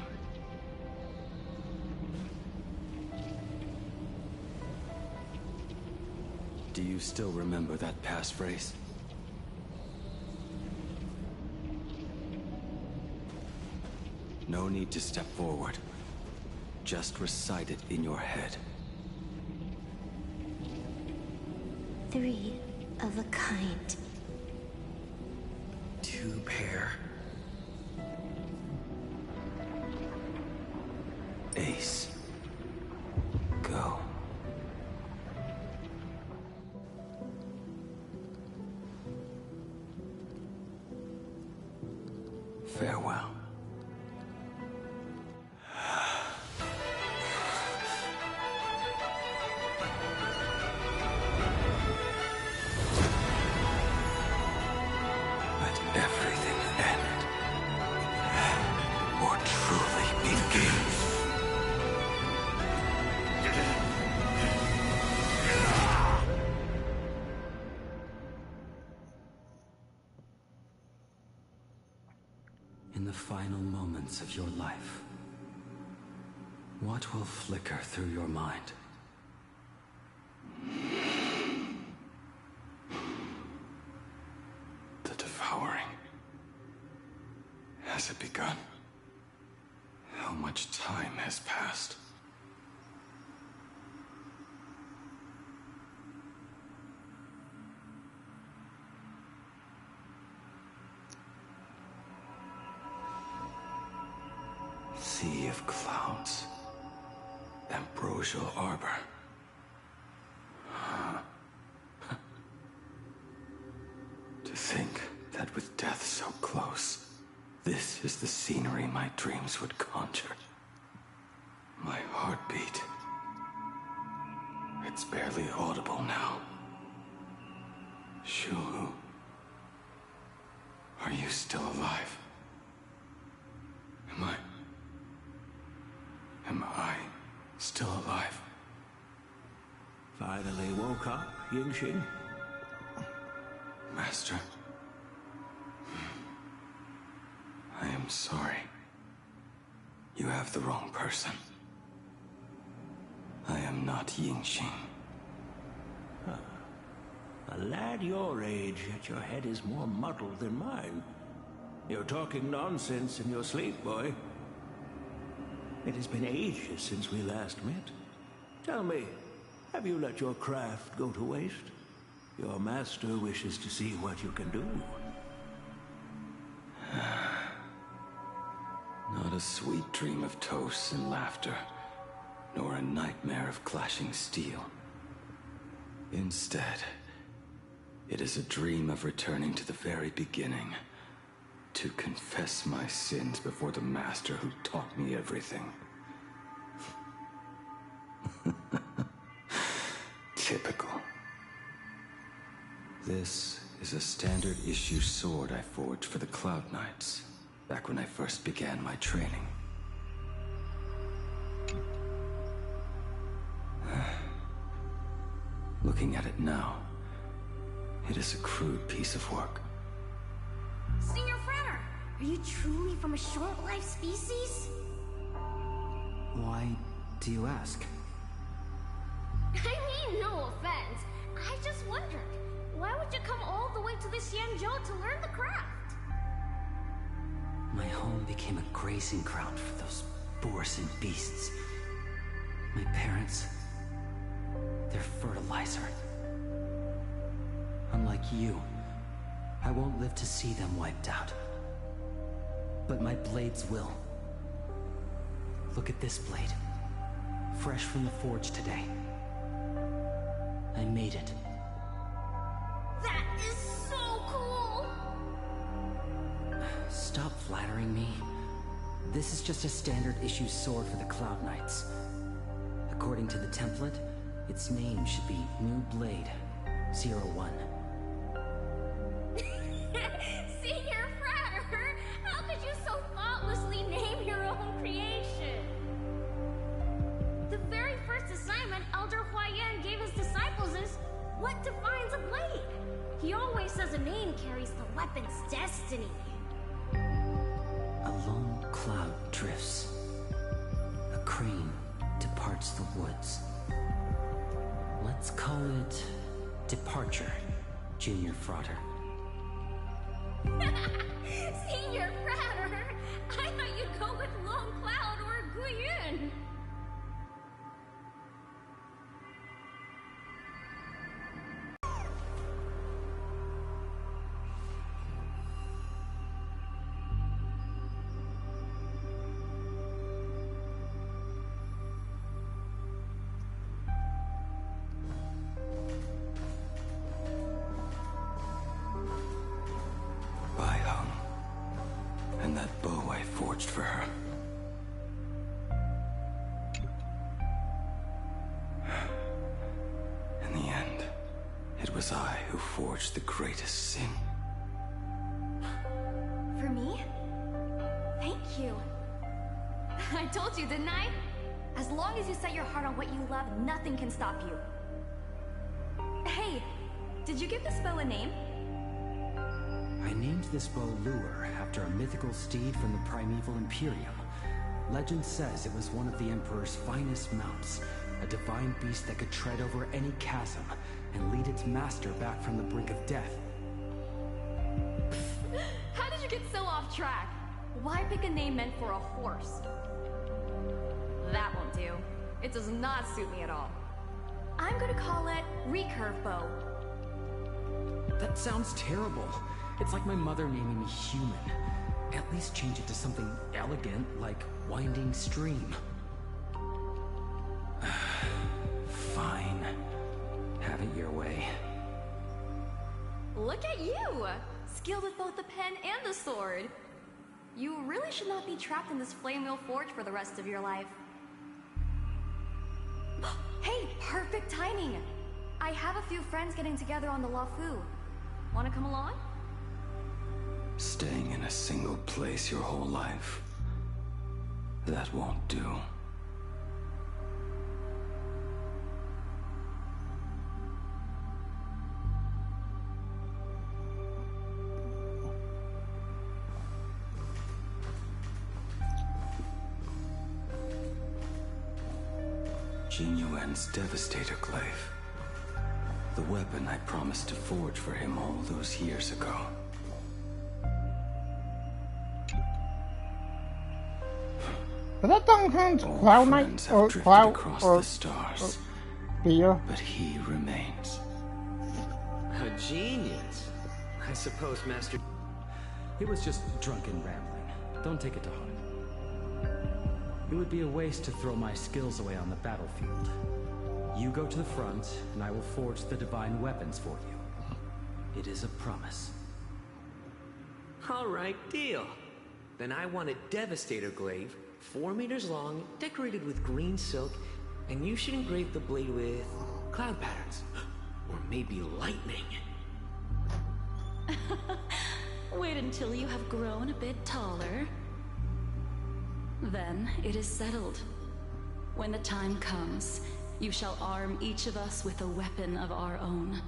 Do you still remember that passphrase? No need to step forward. Just recite it in your head. 3 of a kind. 2 pair. Ace. Go. Farewell. Let everything end. Or truly begin. In the final moments of your life, what will flicker through your mind? The devouring. Has it begun? How much time has passed? sea of clouds. Ambrosial Arbor. To think that with death so close, this is the scenery my dreams would conjure. My heartbeat. It's barely audible now. Shu, are you still alive? Am I still alive? Finally woke up, Yingxing? Master. I am sorry. You have the wrong person. I am not Yingxing. A lad your age, yet your head is more muddled than mine. You're talking nonsense in your sleep, boy. It has been ages since we last met. Tell me, have you let your craft go to waste? Your master wishes to see what you can do. Not a sweet dream of toasts and laughter, nor a nightmare of clashing steel. Instead, it is a dream of returning to the very beginning, to confess my sins before the master who taught me everything. Typical. This is a standard issue sword I forged for the Cloud Knights, back when I first began my training. Looking at it now, it is a crude piece of work. Senior Frater, are you truly from a short-lived species? Why do you ask? I mean, no offense. I just wondered, why would you come all the way to this Yanzhou to learn the craft? My home became a grazing ground for those boars and beasts. My parents, they're fertilizer. Unlike you, I won't live to see them wiped out. But my blades will. Look at this blade. Fresh from the forge today. I made it. That is so cool! Stop flattering me. This is just a standard issue sword for the Cloud Knights. According to the template, its name should be New Blade 01. Senior Frater, how could you so thoughtlessly name your own creation? The very first assignment Elder Huayan gave his disciples is, what defines a blade? He always says a name carries the weapon's destiny. A lone cloud drifts. A crane departs the woods. Let's call it Departure, Junior Frater. Senior Frater, I thought you'd go with Lone Cloud or Guyun. And that bow I forged for her. In the end, it was I who forged the greatest sin. For me? Thank you. I told you, didn't I? As long as you set your heart on what you love, nothing can stop you. Hey, did you give this bow a name? I named this bow Lure after a mythical steed from the primeval Imperium. Legend says it was one of the Emperor's finest mounts, a divine beast that could tread over any chasm and lead its master back from the brink of death. How did you get so off track? Why pick a name meant for a horse? That won't do. It does not suit me at all. I'm gonna call it Recurve Bow. That sounds terrible. It's like my mother naming me human. At least change it to something elegant, like winding stream. Fine. Have it your way. Look at you! Skilled with both the pen and the sword. You really should not be trapped in this flame wheel forge for the rest of your life. Hey, perfect timing! I have a few friends getting together on the Lafu. Wanna come along? Staying in a single place your whole life. That won't do. Jinyuen's Devastator Glaive. The weapon I promised to forge for him all those years ago. But that don't count Cloud Knight or Cloud or the stars. Beer. But he remains. A genius. I suppose, Master. It was just drunken rambling. Don't take it to heart. It would be a waste to throw my skills away on the battlefield. You go to the front, and I will forge the divine weapons for you. It is a promise. All right, deal. Then I want a Devastator Glaive, 4 meters long, decorated with green silk, and you should engrave the blade with cloud patterns. Or maybe lightning. Wait until you have grown a bit taller. Then it is settled. When the time comes, you shall arm each of us with a weapon of our own.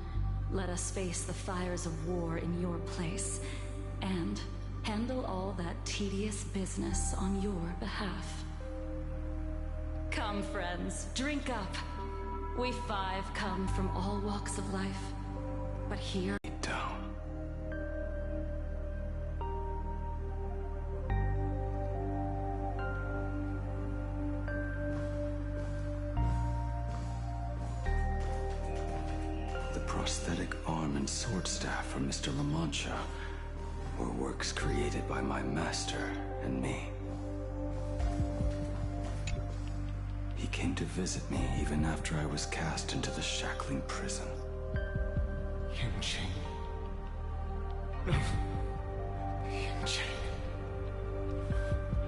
Let us face the fires of war in your place, and handle all that tedious business on your behalf. Come, friends, drink up. We 5 come from all walks of life, but here... Prosthetic arm and sword staff from Mr. La Mancha were works created by my master and me. He came to visit me even after I was cast into the shackling prison. Yunjing. Yunjing.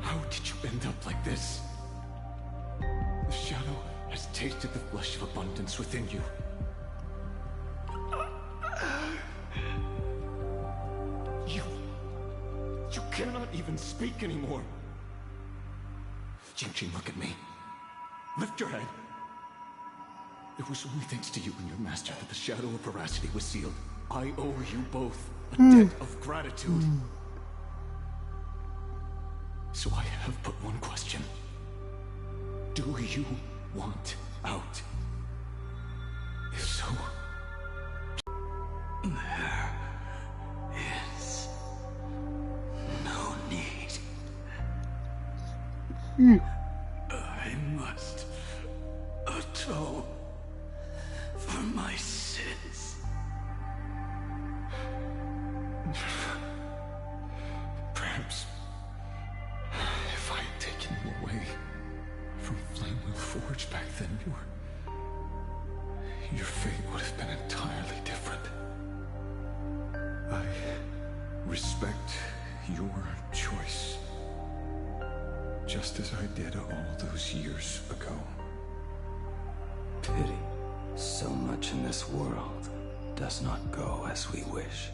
How did you end up like this? The shadow has tasted the flesh of abundance within you. You cannot even speak anymore. Jingjing, look at me. Lift your head. It was only thanks to you and your master that the shadow of veracity was sealed. I owe you both a debt of gratitude. So I have but one question. Do you want out? If so... There is no need. I must atone for my sins. Perhaps if I had taken you away from Flamewheel Forge back then, your fate would have been entirely different. I respect your choice, just as I did all those years ago. Pity. So much in this world does not go as we wish.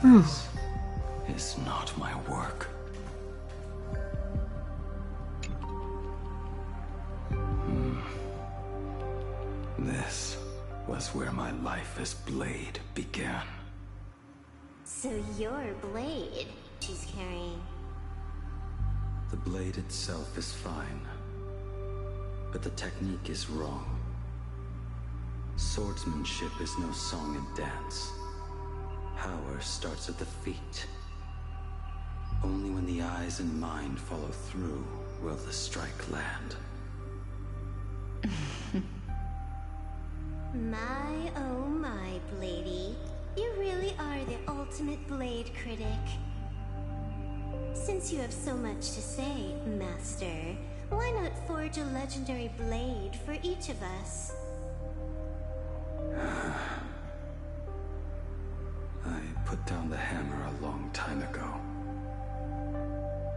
This is not my work. This was where my life as Blade began. So your blade she's carrying. The blade itself is fine, but the technique is wrong. Swordsmanship is no song and dance. Power starts at the feet. Only when the eyes and mind follow through will the strike land. My, oh my, Blady. You really are the ultimate blade critic. Since you have so much to say, Master, why not forge a legendary blade for each of us? I put down the hammer a long time ago.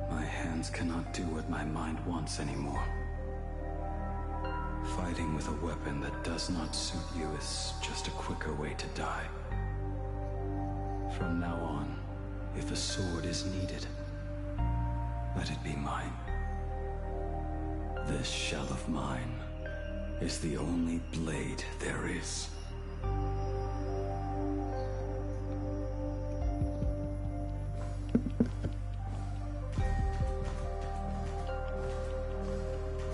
My hands cannot do what my mind wants anymore. Fighting with a weapon that does not suit you is just a quicker way to die. From now on, if a sword is needed, let it be mine. This shell of mine is the only blade there is.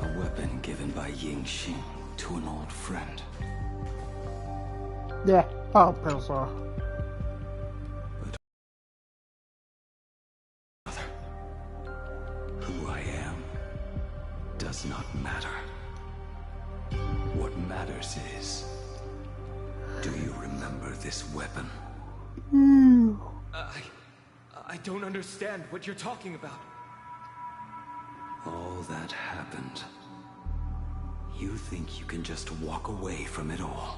A weapon given by Ying Xing to an old friend. Yeah, power pistol. Who I am does not matter. What matters is, do you remember this weapon? I don't understand what you're talking about. All that happened. You think you can just walk away from it all?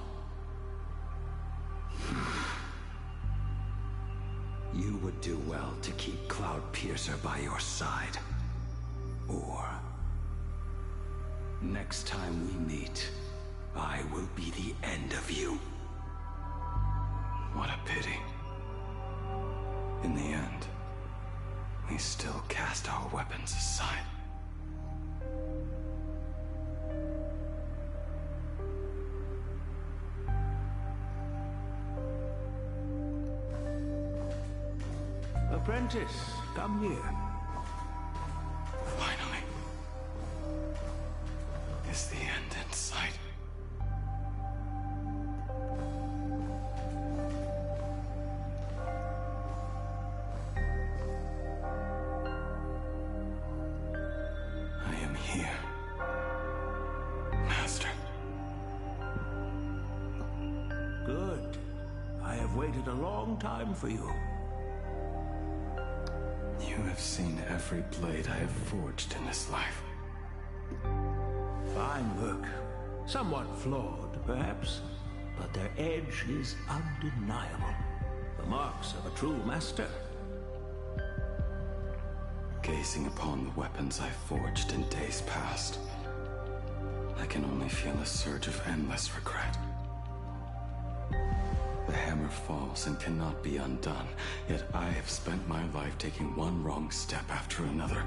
You would do well to keep Cloud Piercer by your side. Or, next time we meet, I will be the end of you. What a pity. In the end, we still cast our weapons aside. Apprentice, come here. Finally. Is the end in sight? I am here, Master. Good. I have waited a long time for you. You have seen every blade I have forged in this life. Fine work. Somewhat flawed, perhaps, but their edge is undeniable. The marks of a true master. Gazing upon the weapons I forged in days past, I can only feel a surge of endless regret. The hammer falls and cannot be undone, yet I have spent my life taking one wrong step after another.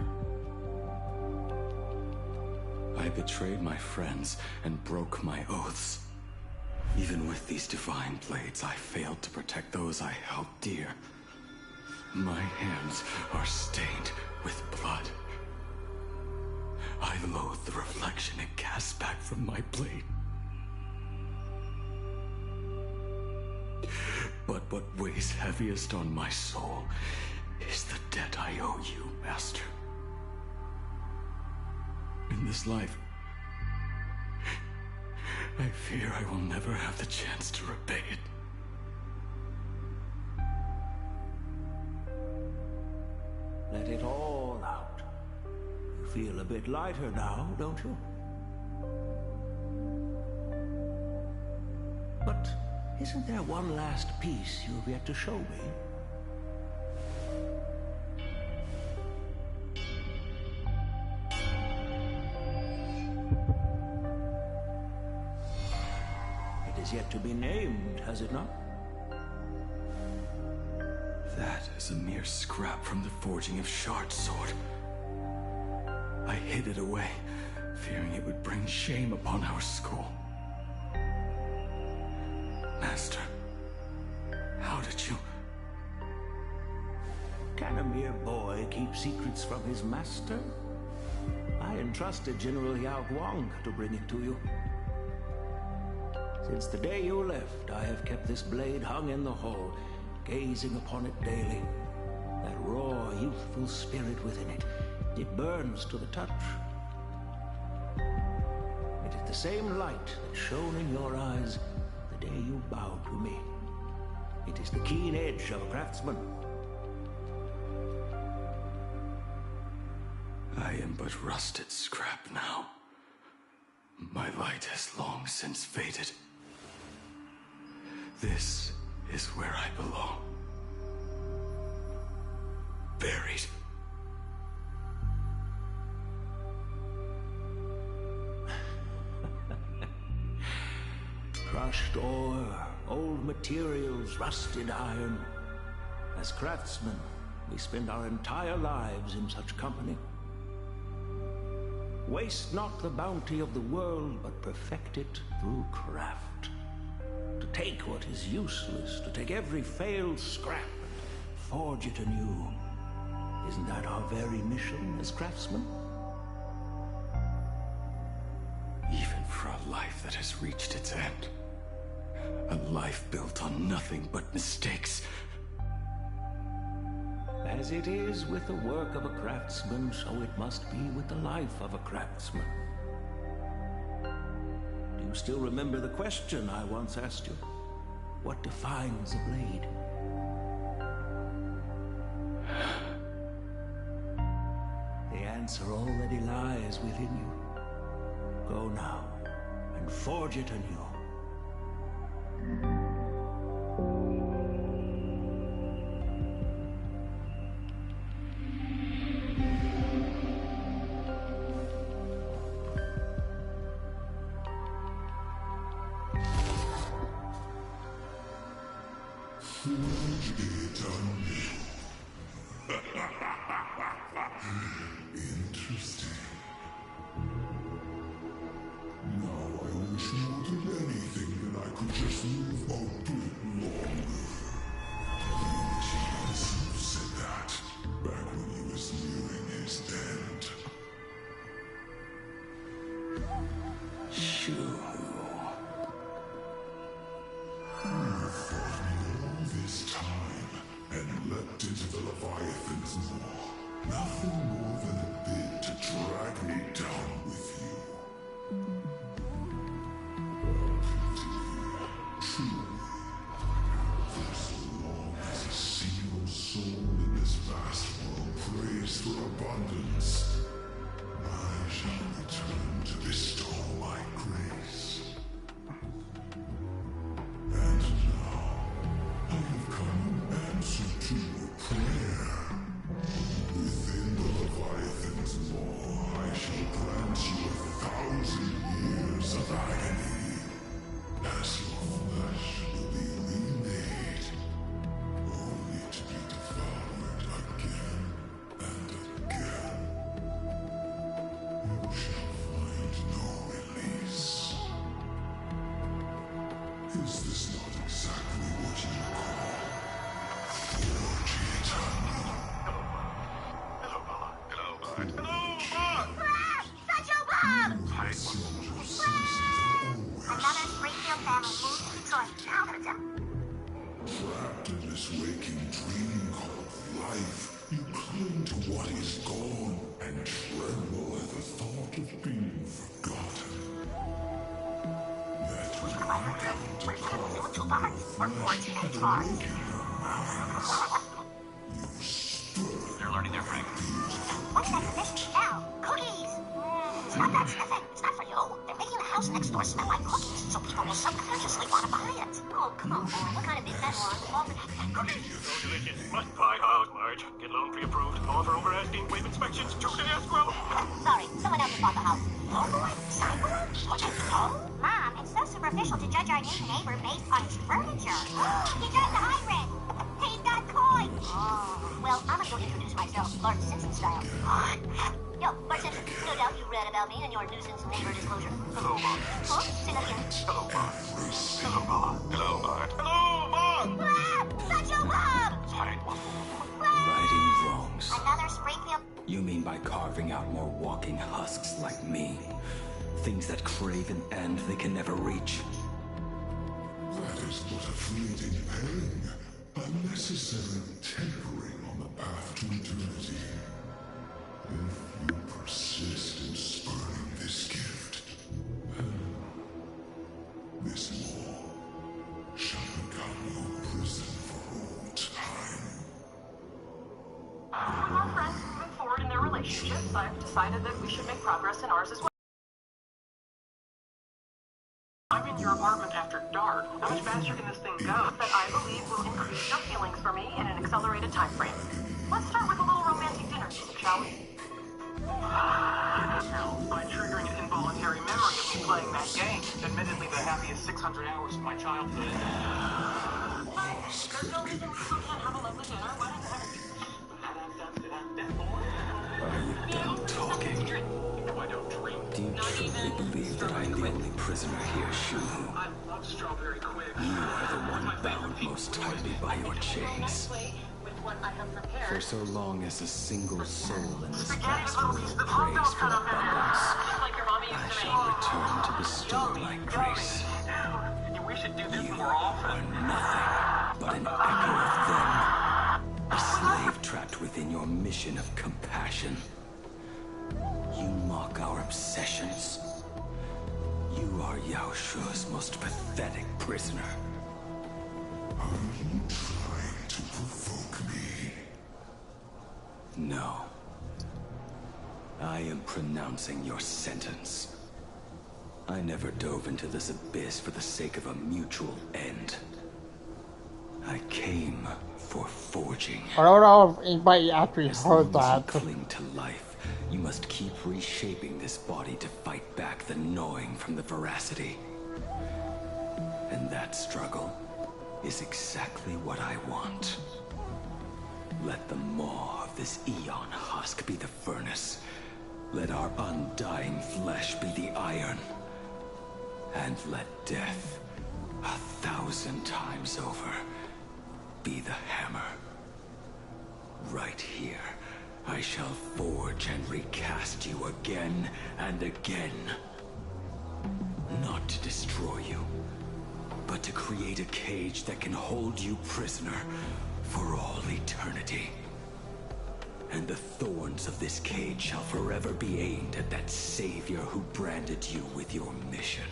I betrayed my friends and broke my oaths. Even with these divine blades, I failed to protect those I held dear. My hands are stained with blood. I loathe the reflection it casts back from my blade. But what weighs heaviest on my soul is the debt I owe you, Master. In this life, I fear I will never have the chance to repay it. Let it all out. You feel a bit lighter now, don't you? But isn't there one last piece you've yet to show me? It is yet to be named, has it not? That is a mere scrap from the forging of Shard Sword. I hid it away, fearing it would bring shame upon our school. Master, how did you... Can a mere boy keep secrets from his master? I entrusted General Yao Guang to bring it to you. Since the day you left, I have kept this blade hung in the hall, gazing upon it daily. That raw, youthful spirit within it, it burns to the touch. It is the same light that shone in your eyes the day you bowed to me. It is the keen edge of a craftsman. I am but rusted scrap now. My light has long since faded. This is where I belong. Buried. Crushed ore, old materials, rusted iron. As craftsmen, we spend our entire lives in such company. Waste not the bounty of the world, but perfect it through craft. To take what is useless, to take every failed scrap and forge it anew. Isn't that our very mission as craftsmen? Even for a life that has reached its end. A life built on nothing but mistakes. As it is with the work of a craftsman, so it must be with the life of a craftsman. Do you still remember the question I once asked you? What defines a blade? The answer already lies within you. Go now, and forge it anew. Interesting. Now I wish more than anything that I could just live a bit longer. He said that back when he was nearing his end. Shoo. You fought me all this time and leapt into the Leviathan's maw. Nothing more than a bid to drag me down with you. Truly, for so long as a single soul in this vast world prays for abundance, I shall return to bestow my grace. And now, I have come in answer to your prayer. Within the Leviathan's maw, I shall grant you 1,000 years of agony, as your flesh will be remade, only to be devoured again and again. You shall find no release. Is this not exactly what you call forge eternal? Another Springfield family moved to Detroit. How for them? Trapped in this waking dream called life, you cling to what is gone and tremble at the thought of being forgotten. Yet when you come to carve from your flesh and awaken your minds, you spur. They're learning their fragrance. What's that delicious smell? Cookies! Stop that sniffing. It's not for you. They're making the house next door smell like cookies, so people will subconsciously want to buy it. Oh, come on. What kind of business was it? Cookies. So delicious. Must buy house large. Get loan pre-approved. Offer over asking. Waive inspections. Choose the escrow. Sorry, someone else has bought the house. Homeboy? Cyborg? Oh, Mom, it's so superficial to judge our new neighbor based on his furniture. He drives a hybrid. He's got coins. Oh, well, I'm gonna go introduce myself, Lord Simpson style. Yo, Lord Simpson, no doubt you read about me in your nuisance neighbor disclosure. Hello, Bart. Huh? Say that again. Hello, Bart. Hello, Bart. Hello, Bart. Hello, Bart! Such a Bob! Sorry. Righting wrongs. Another Springfield... You mean by carving out more walking husks like me? Things that crave an end they can never reach. That is but a fleeting pang, a necessary tempering on the path ships, I've decided that we should make progress in ours as well. I'm in your apartment after dark. How much faster can this thing go? That I believe will increase your feelings for me in an accelerated time frame. Let's start with a little romantic dinner music, shall we? Now, by triggering an involuntary memory of me playing that game, admittedly the happiest 600 hours of my childhood. There's no reason we still can't have a lovely dinner. Why don't Are you done talking? Do you truly believe that I am the only prisoner here, Shuhu? I love strawberry quick. You are the one bound most tightly by your chains. For so long as a single soul in this vast world prays for abundance, I shall return to bestow my grace. We should do this You more often. are nothing but an echo of them. A slave trapped within your mission of compassion. You mock our obsessions. You are Yao Shu's most pathetic prisoner. Are you trying to provoke me? No. I am pronouncing your sentence. I never dove into this abyss for the sake of a mutual end. I came for forging. I don't know if anybody actually As heard long as you that. cling to life, you must keep reshaping this body to fight back the gnawing from the veracity. And that struggle is exactly what I want. Let the maw of this eon husk be the furnace. Let our undying flesh be the iron. And let death, 1,000 times over, be the hammer. Right here, I shall forge and recast you again and again. Not to destroy you, but to create a cage that can hold you prisoner for all eternity. And the thorns of this cage shall forever be aimed at that savior who branded you with your mission.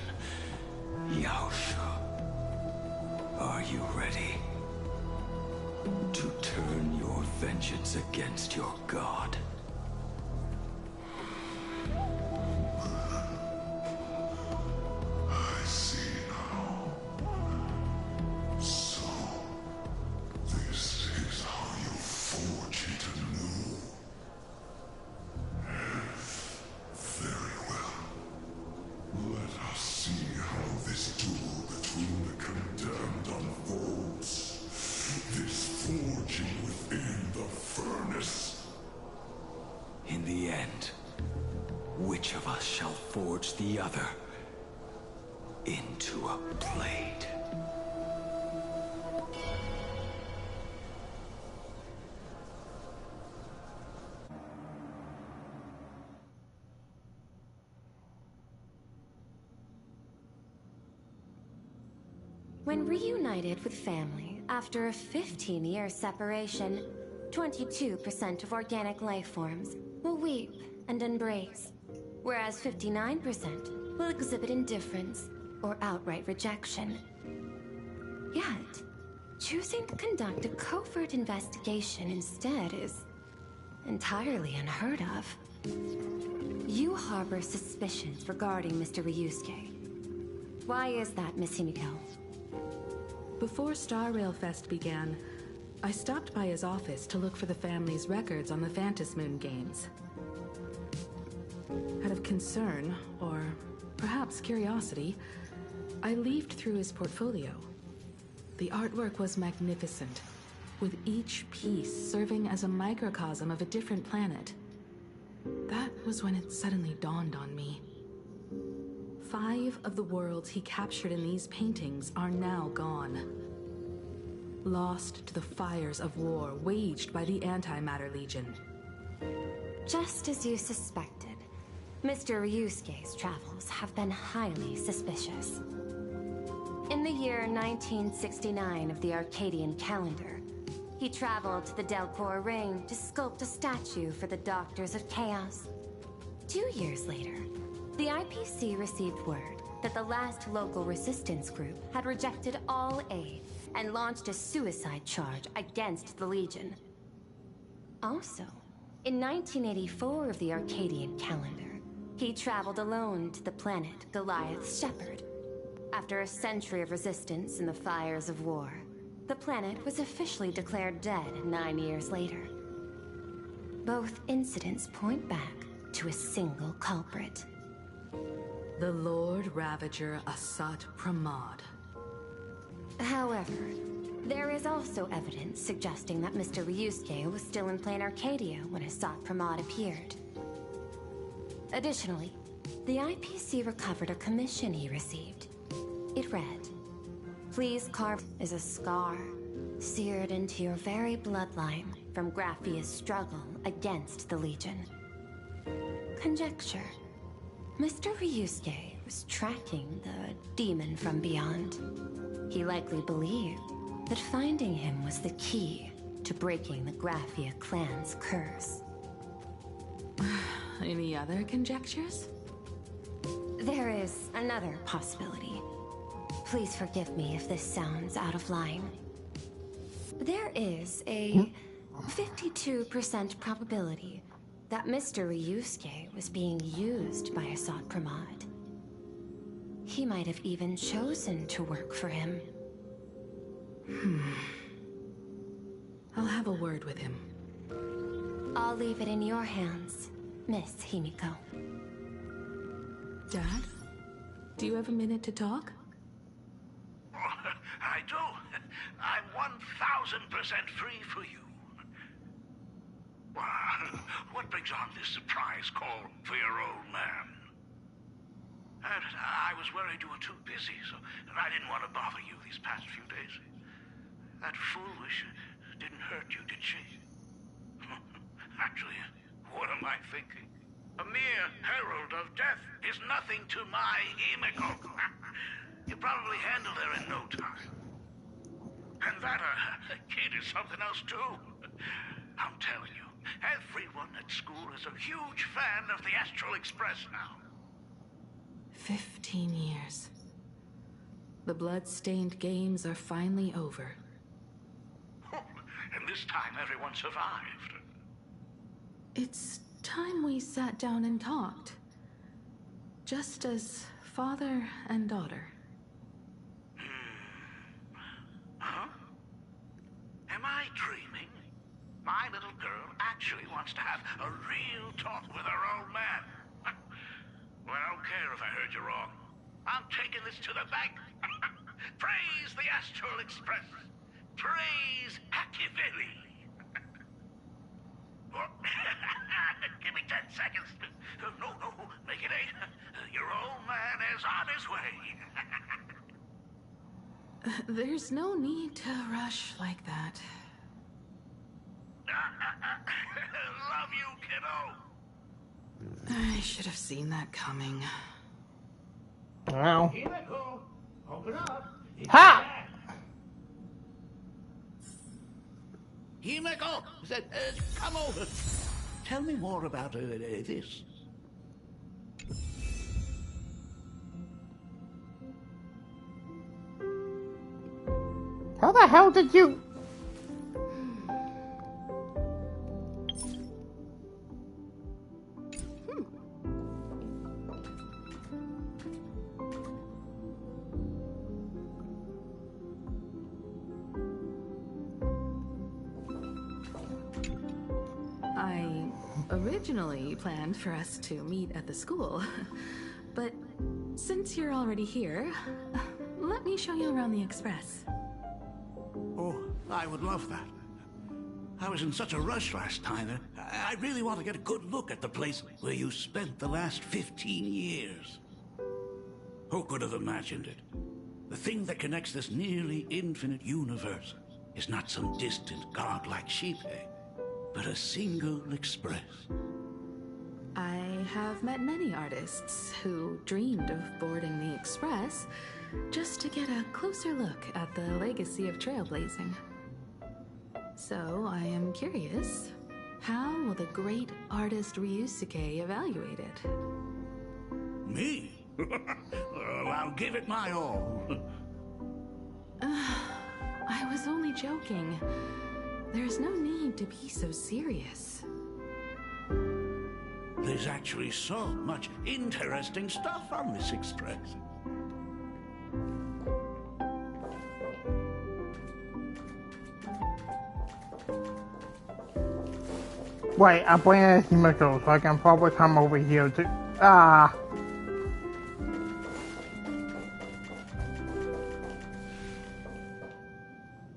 Yao Shu, are you ready to turn your vengeance against your god? I see now. So, this is how you forge it anew. Very well. Let us see how this duel between the condemned unfolds. This forging within the furnace. In the end, which of us shall forge the other into a blade? When reunited with family after a 15-year separation, 22% of organic life forms will weep and embrace, whereas 59% will exhibit indifference or outright rejection. Yet, choosing to conduct a covert investigation instead is entirely unheard of. You harbor suspicions regarding Mr. Ryusuke. Why is that, Miss Himiko? Before Star Rail Fest began, I stopped by his office to look for the family's records on the Phantom Moon games. Out of concern, or perhaps curiosity, I leafed through his portfolio. The artwork was magnificent, with each piece serving as a microcosm of a different planet. That was when it suddenly dawned on me. 5 of the worlds he captured in these paintings are now gone. Lost to the fires of war waged by the Antimatter Legion. Just as you suspected, Mr. Ryusuke's travels have been highly suspicious. In the year 1969 of the Arcadian calendar, he traveled to the Delcor Ring to sculpt a statue for the Doctors of Chaos. 2 years later, the IPC received word that the last local resistance group had rejected all aid and launched a suicide charge against the Legion. Also, In 1984 of the Arcadian calendar, he traveled alone to the planet Goliath's Shepherd. After a century of resistance in the fires of war, the planet was officially declared dead 9 years later. Both incidents point back to a single culprit. The Lord Ravager Asat Pramod. However, there is also evidence suggesting that Mr. Ryusuke was still in plain Arcadia when Asat Pramod appeared. Additionally, the IPC recovered a commission he received. It read, "Please carve" is a scar seared into your very bloodline from Graphia's struggle against the Legion. Conjecture. Mr. Ryusuke was tracking the demon from beyond. He likely believed that finding him was the key to breaking the Graphia clan's curse. Any other conjectures? There is another possibility. Please forgive me if this sounds out of line. There is a 52% probability that Mr. Ryusuke was being used by Asat Pramod. He might have even chosen to work for him. I'll have a word with him. I'll leave it in your hands, Miss Himiko. Dad, do you have a minute to talk? I do. I'm 1000% free for you. What brings on this surprise call for your old man? I was worried you were too busy, so I didn't want to bother you these past few days. That foolish didn't hurt you, did she? Actually, what am I thinking? A mere herald of death is nothing to my Himiko. You probably handled her in no time. And that kid is something else too. I'm telling you, everyone at school is a huge fan of the Astral Express now. 15 years. The blood-stained games are finally over. And this time everyone survived. It's time we sat down and talked. Just as father and daughter. Huh? Am I dreaming? My little girl actually wants to have a real talk with her old man. Well, I don't care if I heard you wrong. I'm taking this to the bank. Praise the Astral Express. Praise Machiavelli. Give me 10 seconds. No, make it 8. Your old man is on his way. There's no need to rush like that. Love you, kiddo. I should have seen that coming. Wow. Himiko, open up. Ha! Himiko, come over. Tell me more about this. How the hell did you... I originally planned for us to meet at the school, but since you're already here, let me show you around the Express. Oh, I would love that. I was in such a rush last time. I really want to get a good look at the place where you spent the last 15 years. Who could have imagined it? The thing that connects this nearly infinite universe is not some distant godlike sheep, but a single express. I have met many artists who dreamed of boarding the Express just to get a closer look at the legacy of trailblazing. So I am curious, how will the great artist Ryusuke evaluate it? Me? Well, I'll give it my all. I was only joking. There's no need to be so serious. There's actually so much interesting stuff on this express. Wait, I bring in Himiko so I can probably come over here to. Ah!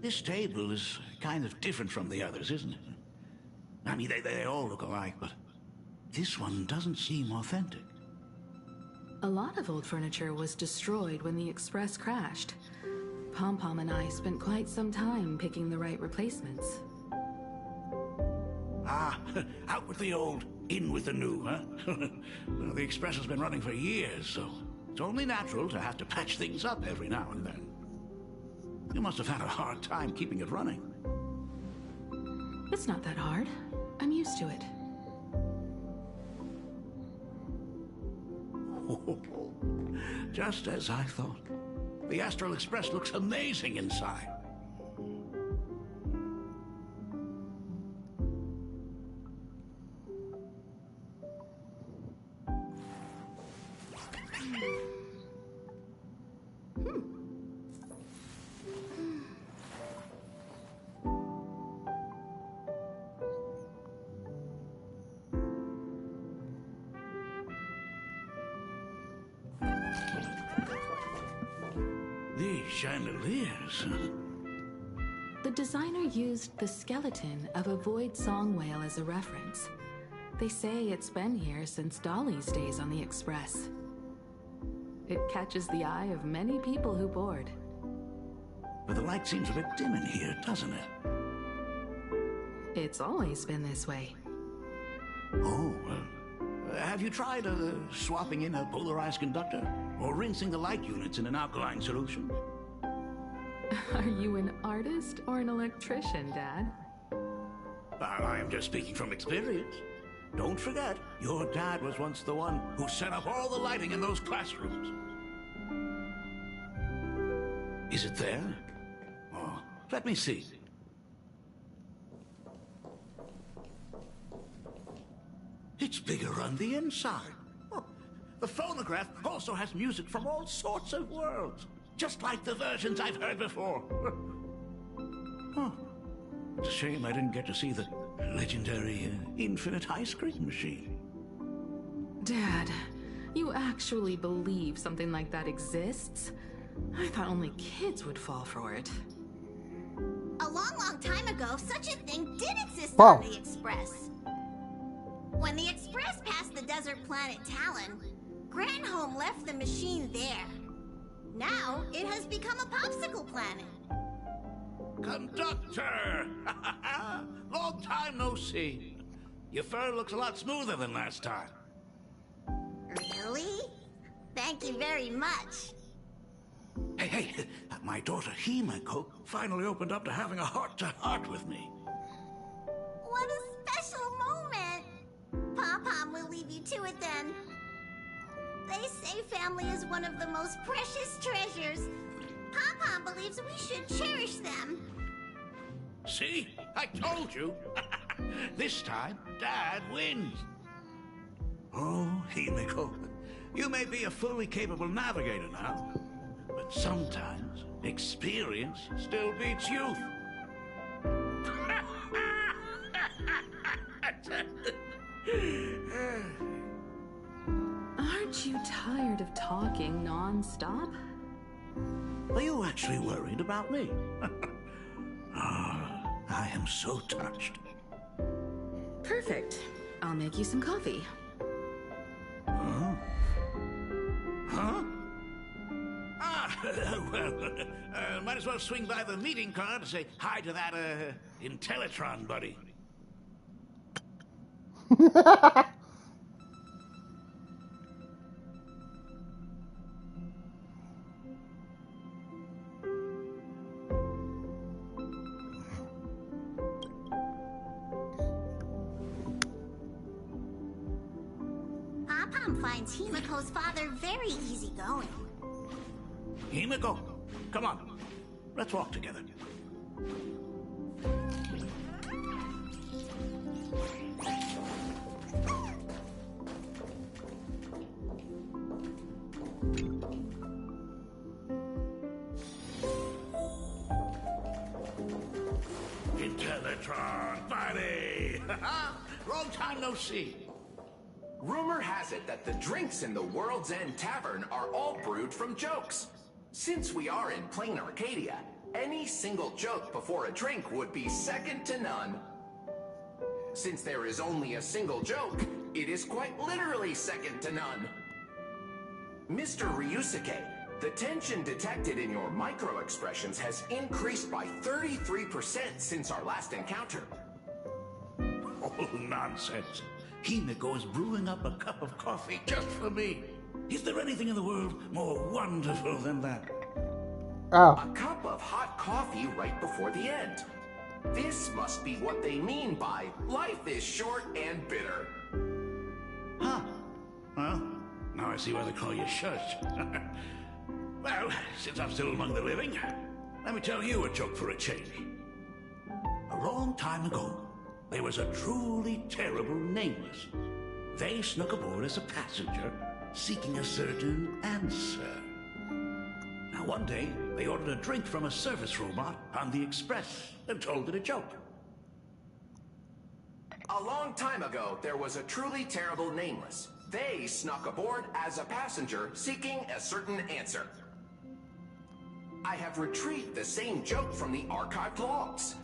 This table is kind of different from the others, isn't it? I mean, they all look alike, but this one doesn't seem authentic. A lot of old furniture was destroyed when the Express crashed. Pom-Pom and I spent quite some time picking the right replacements. Ah, out with the old, in with the new, huh? Well, the Express has been running for years, so it's only natural to have to patch things up every now and then. You must have had a hard time keeping it running. It's not that hard. I'm used to it. Just as I thought. The Astral Express looks amazing inside. These chandeliers. The designer used the skeleton of a void song whale as a reference. They say it's been here since Dolly's days on the Express. It catches the eye of many people who board. But the light seems a bit dim in here, doesn't it? It's always been this way. Oh, have you tried swapping in a polarized conductor? Or rinsing the light units in an alkaline solution? Are you an artist or an electrician, Dad? I am just speaking from experience. Don't forget, your dad was once the one who set up all the lighting in those classrooms. Is it there? Oh, let me see. It's bigger on the inside. Oh, the phonograph also has music from all sorts of worlds, just like the versions I've heard before. Oh, it's a shame I didn't get to see the legendary infinite ice cream machine. Dad, you actually believe something like that exists? I thought only kids would fall for it. A long, long time ago, such a thing did exist Whoa. on the Express. When the Express passed the desert planet Talon, Granholm left the machine there. Now, it has become a popsicle planet. Conductor! Long time no see. Your fur looks a lot smoother than last time. Really? Thank you very much. Hey, my daughter Himiko finally opened up to having a heart-to-heart with me. What a special moment. Pom-Pom will leave you to it then. They say family is one of the most precious treasures. Pom-Pom believes we should cherish them. See? I told you. This time, Dad wins. Oh, Himiko, you may be a fully capable navigator now, but sometimes experience still beats youth. Aren't you tired of talking non-stop? Are you actually worried about me? I am so touched. Perfect. I'll make you some coffee. Huh? Huh? Well, might as well swing by the meeting car to say hi to that, Intellitron buddy. Pom-Pom finds Himiko's father very easygoing. Himiko, come on. Let's walk together. Teletron, buddy! Long time no see. Rumor has it that the drinks in the World's End Tavern are all brewed from jokes. Since we are in plain Arcadia, any single joke before a drink would be second to none. Since there is only a single joke, it is quite literally second to none. Mr. Ryusuke, the tension detected in your micro-expressions has increased by 33% since our last encounter. Oh, nonsense. Himiko is brewing up a cup of coffee just for me. Is there anything in the world more wonderful than that? A cup of hot coffee right before the end. This must be what they mean by life is short and bitter. Huh. Well, now I see why they call you Shush. Well, since I'm still among the living, let me tell you a joke for a change. A long time ago, there was a truly terrible nameless. They snuck aboard as a passenger, seeking a certain answer. Now one day, they ordered a drink from a service robot on the express and told it a joke. A long time ago, there was a truly terrible nameless. They snuck aboard as a passenger, seeking a certain answer. I have retrieved the same joke from the archived logs.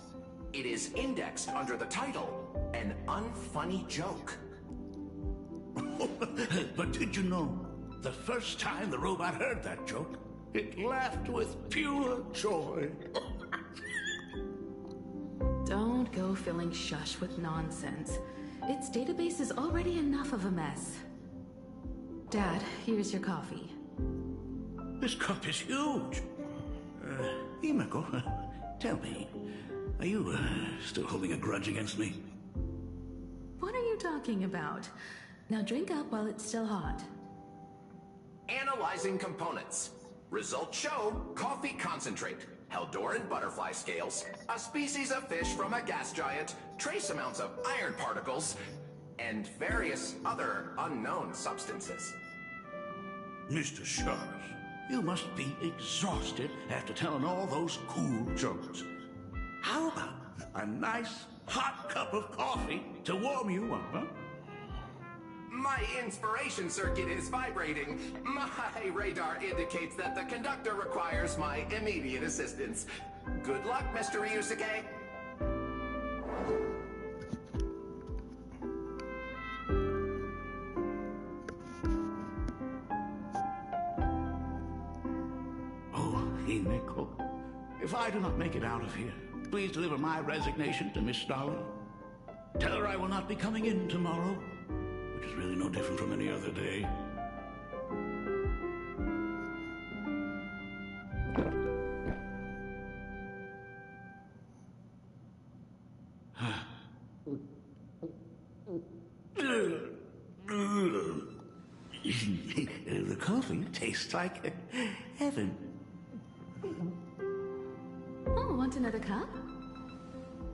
It is indexed under the title, An Unfunny Joke. But did you know, the first time the robot heard that joke, it laughed with pure joy. Don't go filling Shush with nonsense. Its database is already enough of a mess. Dad, here's your coffee. This cup is huge. Himiko, tell me, are you still holding a grudge against me? What are you talking about? Now drink up while it's still hot. Analyzing components. Results show coffee concentrate, Heldoran butterfly scales, a species of fish from a gas giant, trace amounts of iron particles, and various other unknown substances. Mr. Shush, you must be exhausted after telling all those cool jokes. How about a nice hot cup of coffee to warm you up, huh? My inspiration circuit is vibrating. My radar indicates that the conductor requires my immediate assistance. Good luck, Mr. Ryusuke. Oh, Himiko, if I do not make it out of here, please deliver my resignation to Miss Starling. Tell her I will not be coming in tomorrow, which is really no different from any other day. The coffee tastes like heaven. Oh, want another cup?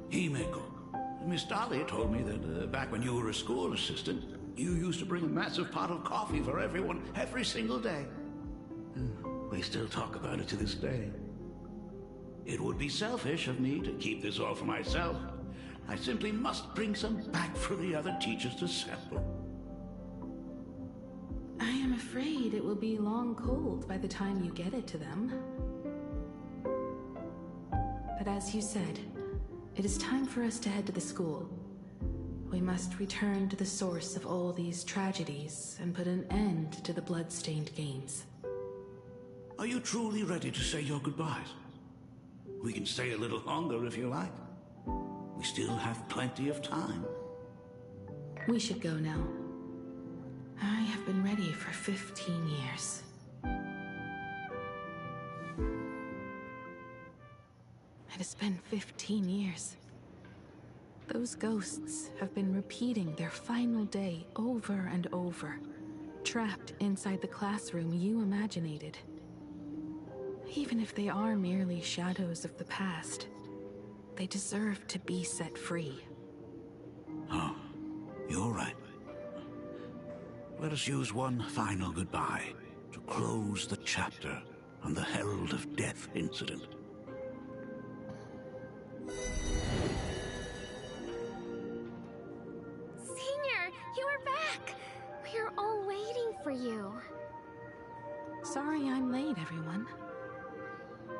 Himiko, Miss Dolly told me that back when you were a school assistant, you used to bring a massive pot of coffee for everyone every single day. We still talk about it to this day. It would be selfish of me to keep this all for myself. I simply must bring some back for the other teachers to sample. I am afraid it will be long cold by the time you get it to them. But as you said, it is time for us to head to the school. We must return to the source of all these tragedies and put an end to the blood-stained games. Are you truly ready to say your goodbyes? We can stay a little longer if you like. We still have plenty of time. We should go now. I have been ready for 15 years. It has been 15 years. Those ghosts have been repeating their final day over and over, trapped inside the classroom you imaginated. Even if they are merely shadows of the past, they deserve to be set free. Oh, you're right. Let us use one final goodbye to close the chapter on the Herald of Death incident. Sorry I'm late, everyone.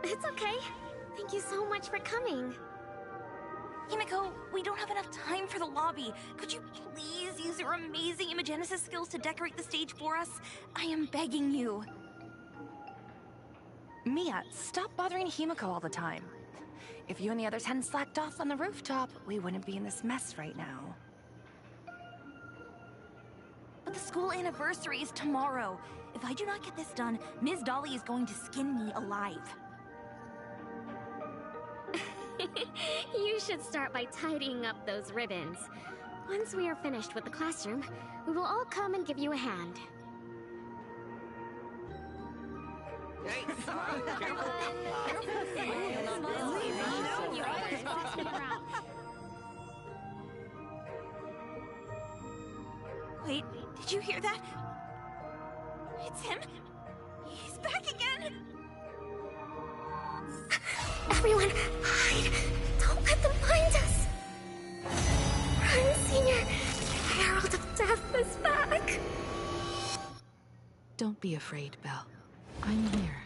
It's okay. Thank you so much for coming. Himiko, we don't have enough time for the lobby. Could you please use your amazing Imagenesis skills to decorate the stage for us? I am begging you. Mia, stop bothering Himiko all the time. If you and the others hadn't slacked off on the rooftop, we wouldn't be in this mess right now. But the school anniversary is tomorrow. If I do not get this done, Ms. Dolly is going to skin me alive. You should start by tidying up those ribbons. Once we are finished with the classroom, we will all come and give you a hand. Hey, Wait, did you hear that? It's him. He's back again. Everyone, hide! Don't let them find us! Run, Senior! The Herald of Death is back! Don't be afraid, Belle. I'm here.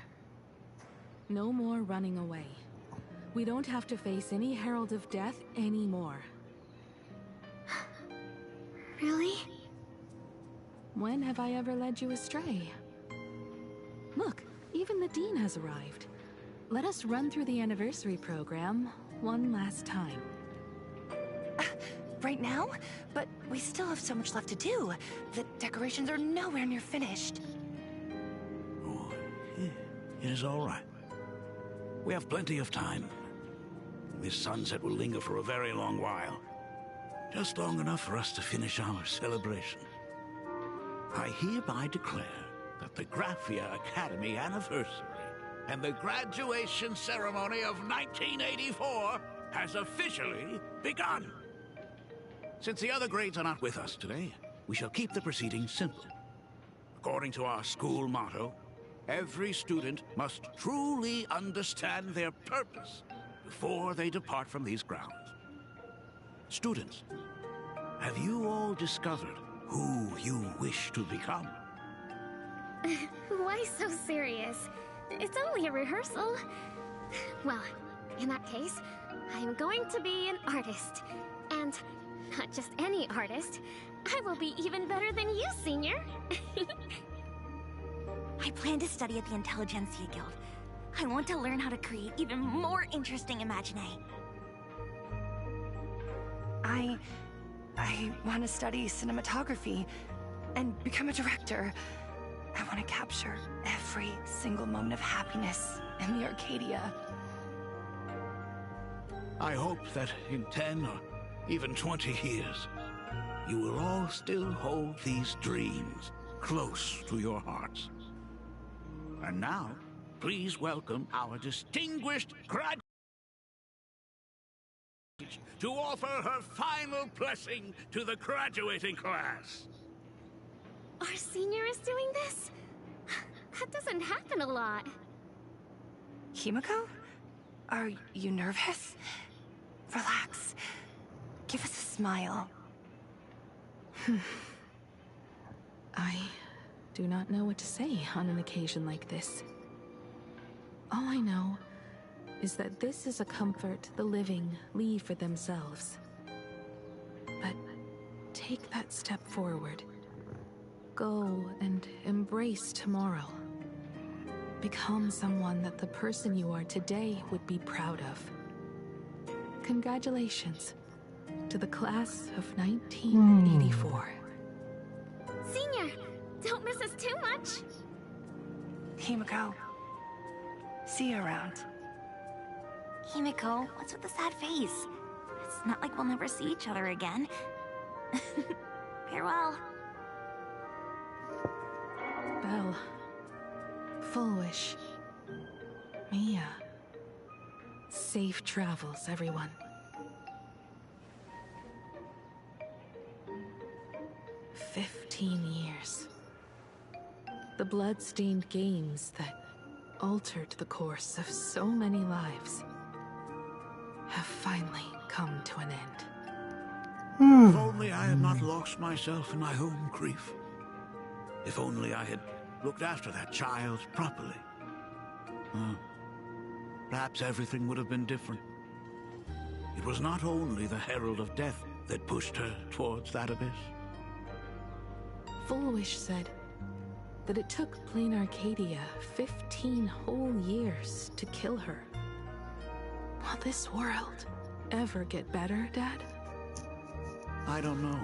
No more running away. We don't have to face any Herald of Death anymore. Really? When have I ever led you astray? Look, even the Dean has arrived. Let us run through the anniversary program one last time. Right now? But we still have so much left to do. The decorations are nowhere near finished. Oh, it is all right. We have plenty of time. This sunset will linger for a very long while. Just long enough for us to finish our celebration. I hereby declare that the Graphia Academy anniversary and the graduation ceremony of 1984 has officially begun. Since the other grades are not with us today, we shall keep the proceedings simple. According to our school motto, every student must truly understand their purpose before they depart from these grounds. Students, have you all discovered who you wish to become? Why so serious? It's only a rehearsal. Well, in that case, I'm going to be an artist. And not just any artist. I will be even better than you, Senior. I plan to study at the Intelligentsia Guild. I want to learn how to create even more interesting imaginé. I want to study cinematography and become a director. I want to capture every single moment of happiness in the Arcadia. I hope that in 10 or even 20 years, you will all still hold these dreams close to your hearts. And now, please welcome our distinguished graduate to offer her final blessing to the graduating class. Our Senior is doing this? That doesn't happen a lot. Himiko? Are you nervous? Relax. Give us a smile. I do not know what to say on an occasion like this. All I know is that this is a comfort the living leave for themselves. But take that step forward. Go and embrace tomorrow. Become someone that the person you are today would be proud of. Congratulations to the class of 1984. Senior, don't miss us too much. Himiko, see you around. Himiko, what's with the sad face? It's not like we'll never see each other again. Farewell. Belle. Full wish. Mia. Safe travels, everyone. 15 years. The blood-stained games that altered the course of so many lives have finally come to an end. If only I had not lost myself in my own grief. If only I had looked after that child properly, perhaps everything would have been different. It was not only the Herald of Death that pushed her towards that abyss. Fullwish said that it took Plain Arcadia 15 whole years to kill her. Will this world ever get better, Dad? I don't know,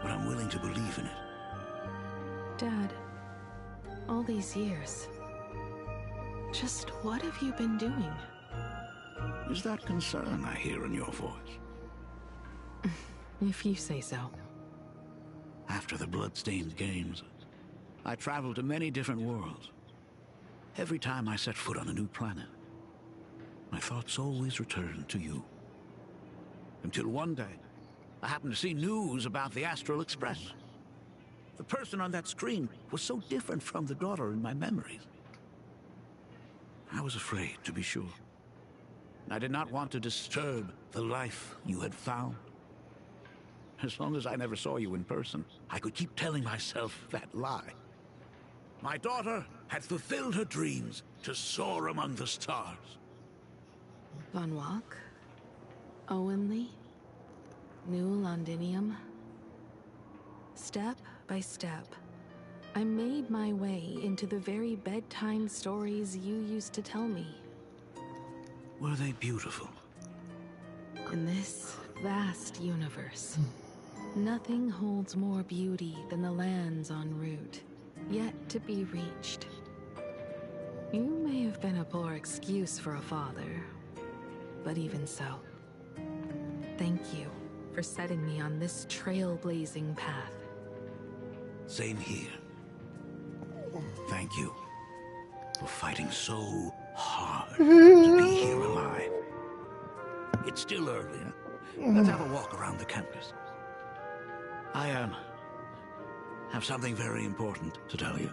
but I'm willing to believe in it. Dad, all these years, just what have you been doing? Is that concern I hear in your voice? If you say so. After the Bloodstained Games, I traveled to many different worlds. Every time I set foot on a new planet, my thoughts always returned to you. Until one day, I happened to see news about the Astral Express. The person on that screen was so different from the daughter in my memories. I was afraid, to be sure. I did not want to disturb the life you had found. As long as I never saw you in person, I could keep telling myself that lie. My daughter had fulfilled her dreams to soar among the stars. Von Walk? Owenly? New Londinium? Step by step, I made my way into the very bedtime stories you used to tell me. Were they beautiful? In this vast universe, nothing holds more beauty than the lands en route, yet to be reached. You may have been a poor excuse for a father, but even so, thank you for setting me on this trailblazing path. Same here. Thank you for fighting so hard to be here alive. It's still early, huh? Let's have a walk around the campus. I have something very important to tell you.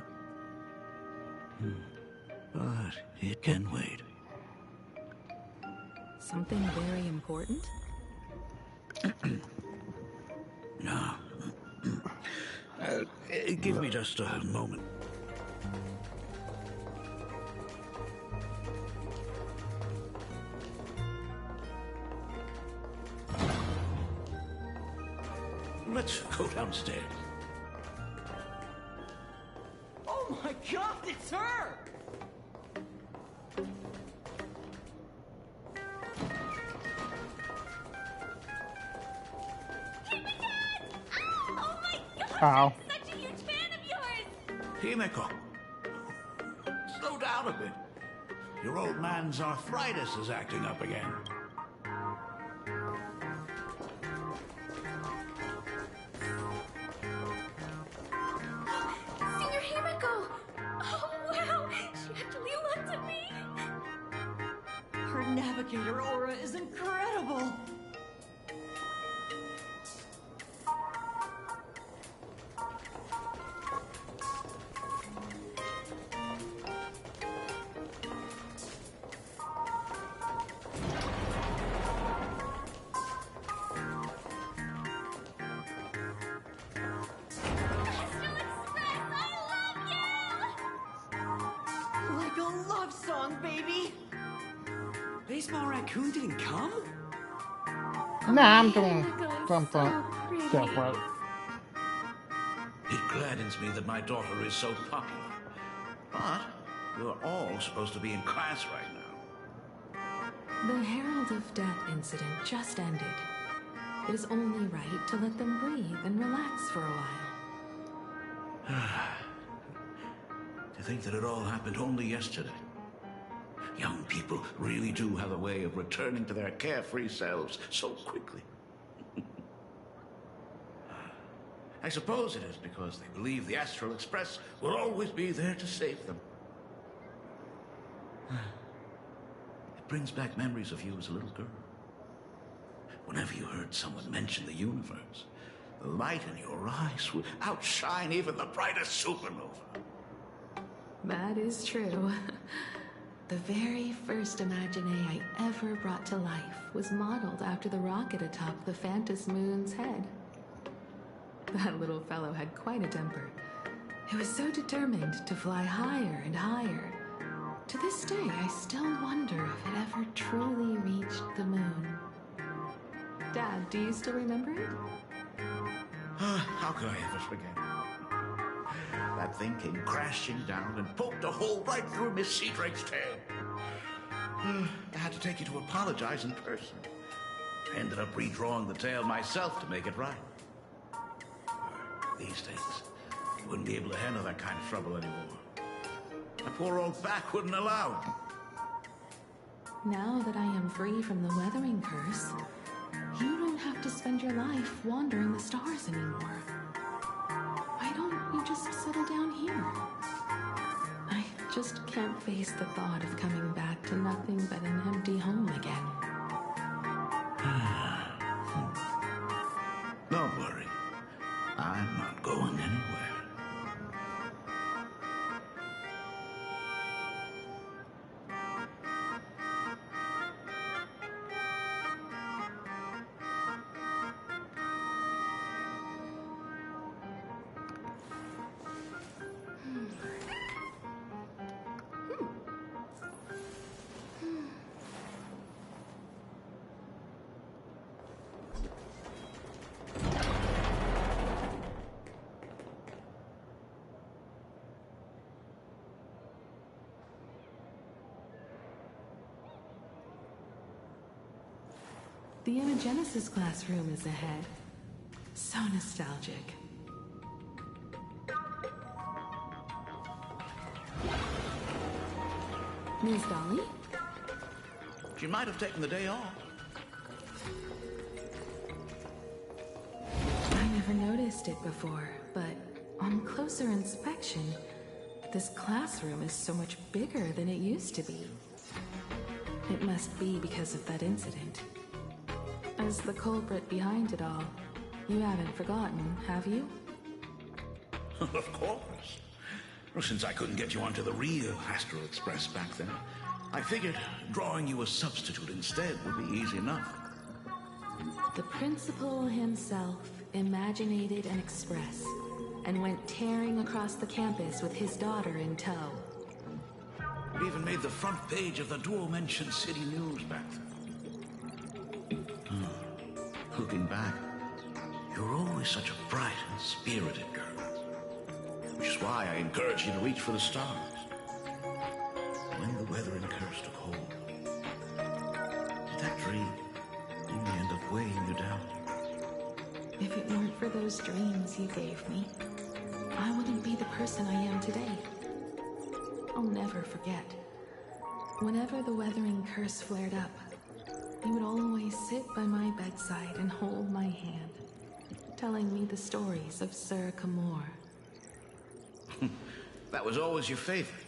But it can wait. Something very important? No. Give me just a moment. Let's go downstairs. Oh my god, it's her! Ow. Such a huge fan of yours! Himeko, slow down a bit. Your old man's arthritis is acting up again. Senior Himeko! Oh wow! She actually looked at me! Her navigator aura is incredible! Like a love song, baby! Baseball Raccoon didn't come? Nah, I'm doing something different. It gladdens me that my daughter is so popular. But you're all supposed to be in class right now. The Herald of Death incident just ended. It is only right to let them breathe and relax for a while. To think that it all happened only yesterday. Young people really do have a way of returning to their carefree selves so quickly. I suppose it is because they believe the Astral Express will always be there to save them. It brings back memories of you as a little girl. Whenever you heard someone mention the universe, the light in your eyes would outshine even the brightest supernova. That is true. The very first Imagine I ever brought to life was modeled after the rocket atop the Phantom Moon's head. That little fellow had quite a temper. It was so determined to fly higher and higher. To this day, I still wonder if it ever truly reached the moon. Dad, do you still remember it? How could I ever forget? That thing came crashing down and poked a hole right through Miss Seadrake's tail. I had to take you to apologize in person. I ended up redrawing the tail myself to make it right. These days, I wouldn't be able to handle that kind of trouble anymore. My poor old back wouldn't allow it. Now that I am free from the weathering curse, you don't have to spend your life wandering the stars anymore. Why don't you just settle down here? I just can't face the thought of coming back to nothing but an empty home again. Don't worry. I'm not going anywhere. The Imagenesis classroom is ahead. So nostalgic. Miss Dolly? She might have taken the day off. I never noticed it before, but on closer inspection, this classroom is so much bigger than it used to be. It must be because of that incident. As the culprit behind it all, you haven't forgotten, have you? Of course. Well, since I couldn't get you onto the real Astral Express back then, I figured drawing you a substitute instead would be easy enough. The principal himself imaginated an express and went tearing across the campus with his daughter in tow. It even made the front page of the Dual-Mention City News back then. Looking back, you were always such a bright and spirited girl. Which is why I encourage you to reach for the stars. When the weathering curse took hold, did that dream only end up weighing you down? If it weren't for those dreams you gave me, I wouldn't be the person I am today. I'll never forget. Whenever the weathering curse flared up, you would always sit by my bedside and hold my hand, telling me the stories of Sir Camor. That was always your favorite.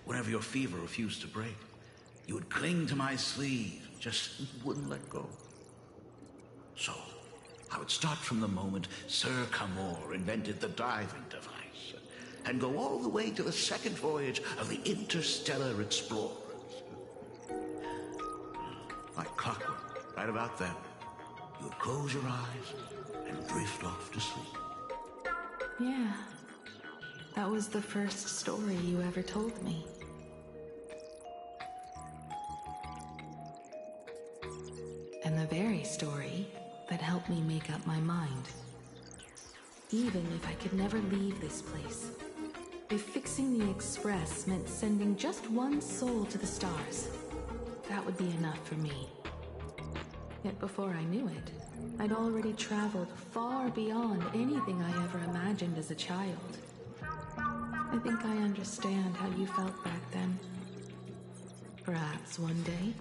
Whenever your fever refused to break, you would cling to my sleeve, just wouldn't let go. So, I would start from the moment Sir Camor invented the diving device, and go all the way to the second voyage of the Interstellar Explorers. Like clockwork, right about then, you would close your eyes and drift off to sleep. Yeah, that was the first story you ever told me. And the very story that helped me make up my mind. Even if I could never leave this place, if fixing the Express meant sending just one soul to the stars, that would be enough for me. Yet before I knew it, I'd already traveled far beyond anything I ever imagined as a child. I think I understand how you felt back then. Perhaps one day,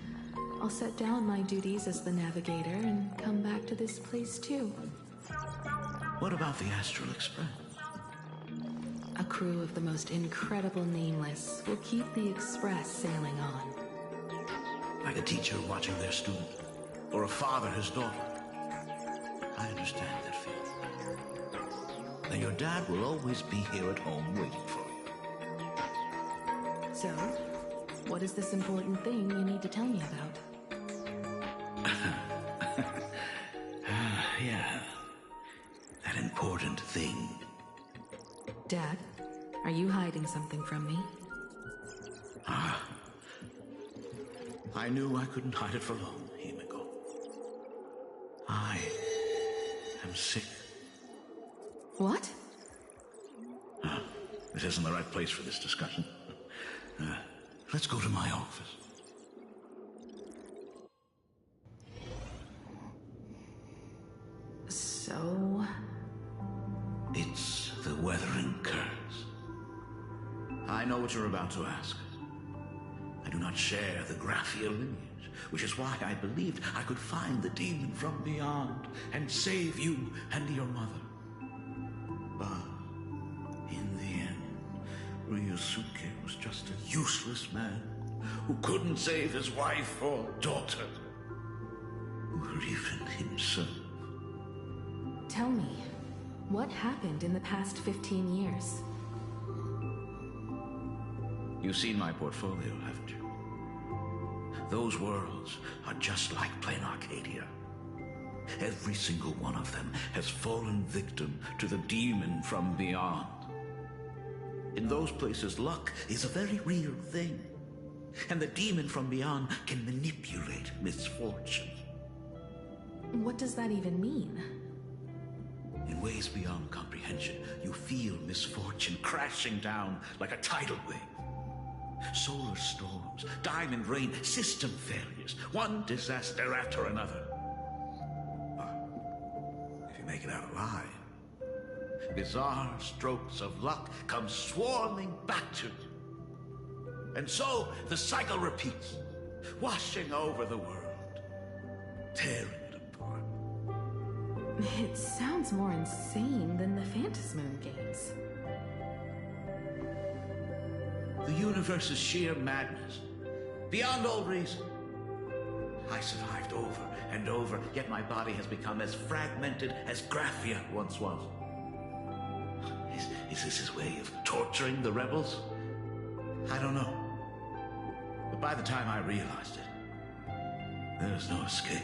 I'll set down my duties as the navigator and come back to this place too. What about the Astral Express? A crew of the most incredible nameless will keep the Express sailing on. Like a teacher watching their student, or a father his daughter. I understand that feeling. Then your dad will always be here at home waiting for you. So, what is this important thing you need to tell me about? Yeah. That important thing. Dad, are you hiding something from me? I knew I couldn't hide it for long, Himiko. I am sick. What? This isn't the right place for this discussion. Let's go to my office. So... It's the Weathering Curse. I know what you're about to ask. I do not share the Graphia lineage, which is why I believed I could find the demon from beyond and save you and your mother. But in the end, Ryosuke was just a useless man who couldn't save his wife or daughter, or even himself. Tell me, what happened in the past 15 years? You've seen my portfolio, haven't you? Those worlds are just like plain Arcadia. Every single one of them has fallen victim to the demon from beyond. In those places, luck is a very real thing. And the demon from beyond can manipulate misfortune. What does that even mean? In ways beyond comprehension, you feel misfortune crashing down like a tidal wave. Solar storms, diamond rain, system failures, one disaster after another. But if you make it out alive, bizarre strokes of luck come swarming back to you. And so the cycle repeats, washing over the world, tearing it apart. It sounds more insane than the Phantasmoon games. The universe is sheer madness, beyond all reason. I survived over and over, yet my body has become as fragmented as Graphia once was. Is this his way of torturing the rebels? I don't know. But by the time I realized it, there's no escape.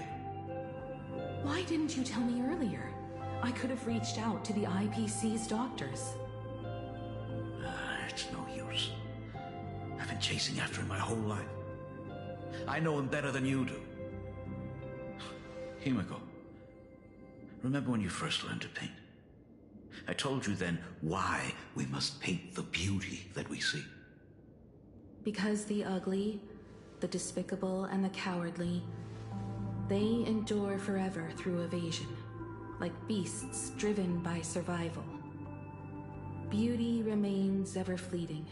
Why didn't you tell me earlier? I could have reached out to the IPC's doctors. It's no use. I've been chasing after him my whole life. I know him better than you do. Himiko, remember when you first learned to paint? I told you then why we must paint the beauty that we see. Because the ugly, the despicable, and the cowardly, they endure forever through evasion, like beasts driven by survival. Beauty remains ever fleeting,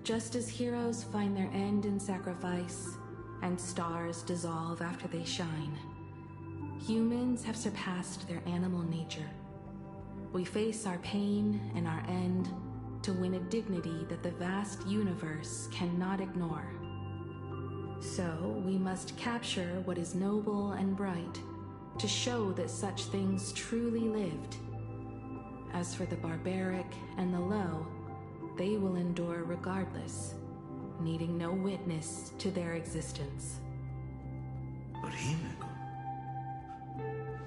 just as heroes find their end in sacrifice, and stars dissolve after they shine. Humans have surpassed their animal nature. We face our pain and our end to win a dignity that the vast universe cannot ignore. So we must capture what is noble and bright to show that such things truly lived. As for the barbaric and the low, they will endure regardless, needing no witness to their existence. But Himiko,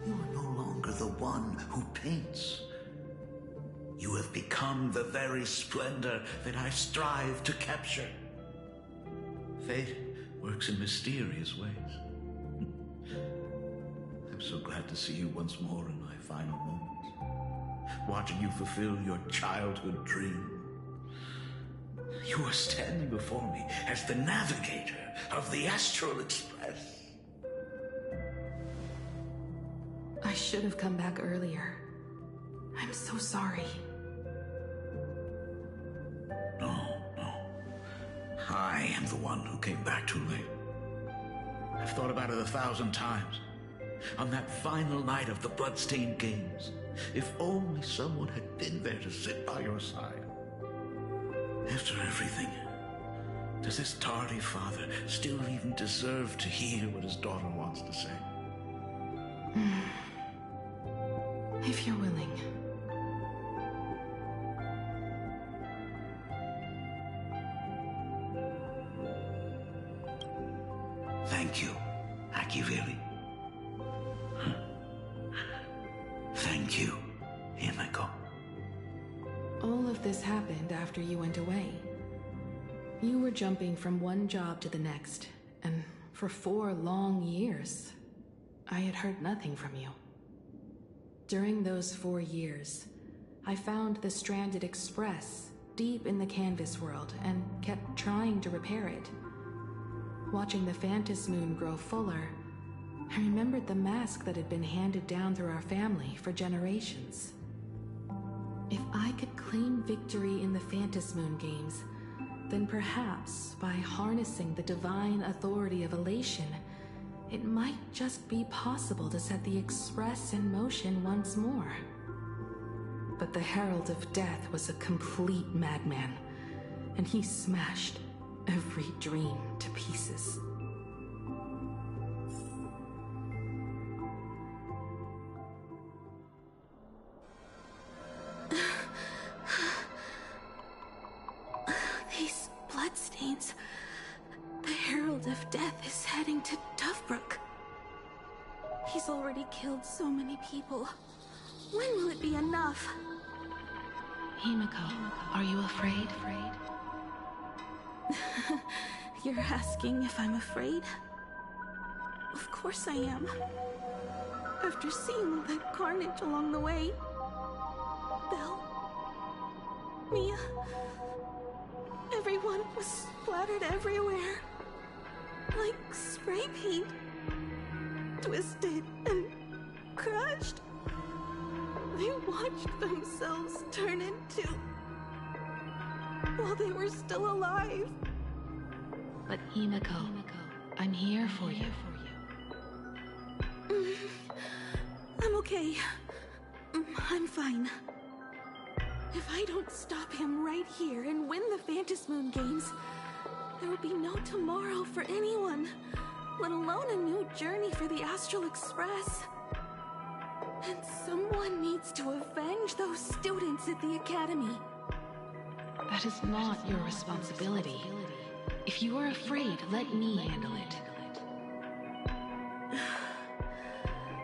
you are no longer the one who paints. You have become the very splendor that I strive to capture. Fate works in mysterious ways. I'm so glad to see you once more in my final moments, watching you fulfill your childhood dream. You are standing before me as the navigator of the Astral Express. I should have come back earlier. I'm so sorry. No. I am the one who came back too late. I've thought about it 1,000 times. On that final night of the Bloodstained Games, if only someone had been there to sit by your side. After everything, does this tardy father still even deserve to hear what his daughter wants to say? If you're willing. Thank you, Akiviri. Thank you, Himiko. All this happened after you went away. You were jumping from one job to the next, and for 4 long years, I had heard nothing from you. During those 4 years, I found the stranded Express deep in the canvas world and kept trying to repair it. Watching the Phantom Moon grow fuller, I remembered the mask that had been handed down through our family for generations. If I could claim victory in the Phantom Moon games, then perhaps by harnessing the divine authority of elation, it might just be possible to set the Express in motion once more. But the Herald of Death was a complete madman, and he smashed every dream to pieces. These bloodstains. The Herald of Death is heading to Dovebrook. He's already killed so many people. When will it be enough? Himiko, are you afraid? You're asking if I'm afraid? Of course I am. After seeing all that carnage along the way. Belle, Mia, everyone was splattered everywhere. Like spray paint. Twisted and crushed. They watched themselves turn into... while they were still alive. But Himiko, I'm here for you. I'm okay. I'm fine. If I don't stop him right here and win the Phantom Moon games, there will be no tomorrow for anyone, let alone a new journey for the Astral Express. And someone needs to avenge those students at the Academy. That is not your responsibility. If you are afraid, let me handle it.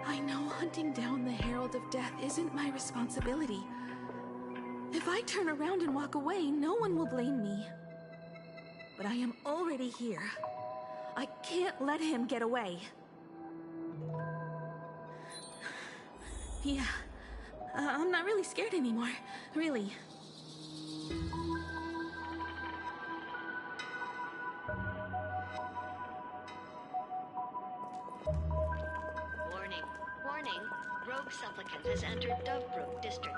I know hunting down the Herald of Death isn't my responsibility. If I turn around and walk away, no one will blame me. But I am already here. I can't let him get away. Yeah, I'm not really scared anymore, really. Warning, rogue supplicant has entered Dovebrook District.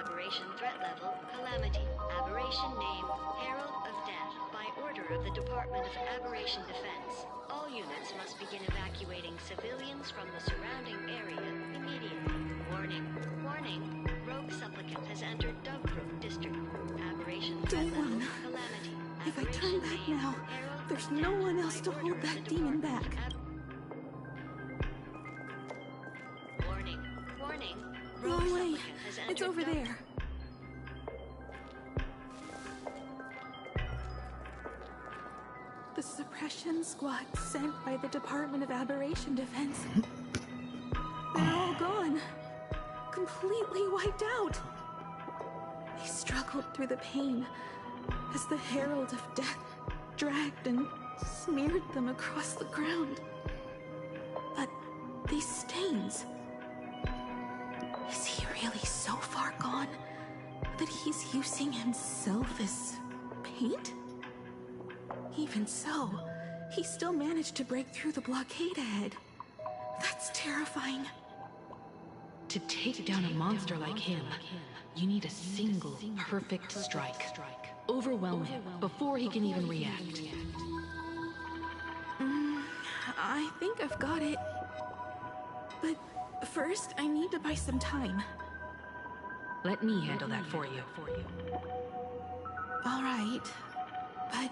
Aberration threat level, Calamity. Aberration name, Herald of Death. By order of the Department of Aberration Defense, all units must begin evacuating civilians from the surrounding area immediately. Warning, rogue supplicant has entered Dovebrook District. Aberration threat level, Calamity. If I turn back now, there's no one else to hold that demon back. Warning, Wrong way. It's over there. The suppression squad sent by the Department of Aberration Defense. They're all gone. Completely wiped out. They struggled through the pain as the Herald of Death dragged and smeared them across the ground. But these stains... Is he really so far gone that he's using himself as paint? Even so, he still managed to break through the blockade ahead. That's terrifying. To take down a monster like him, you need a single perfect strike. Overwhelm him before he can even react. I think I've got it. But first, I need to buy some time. Let me handle that for you. All right. But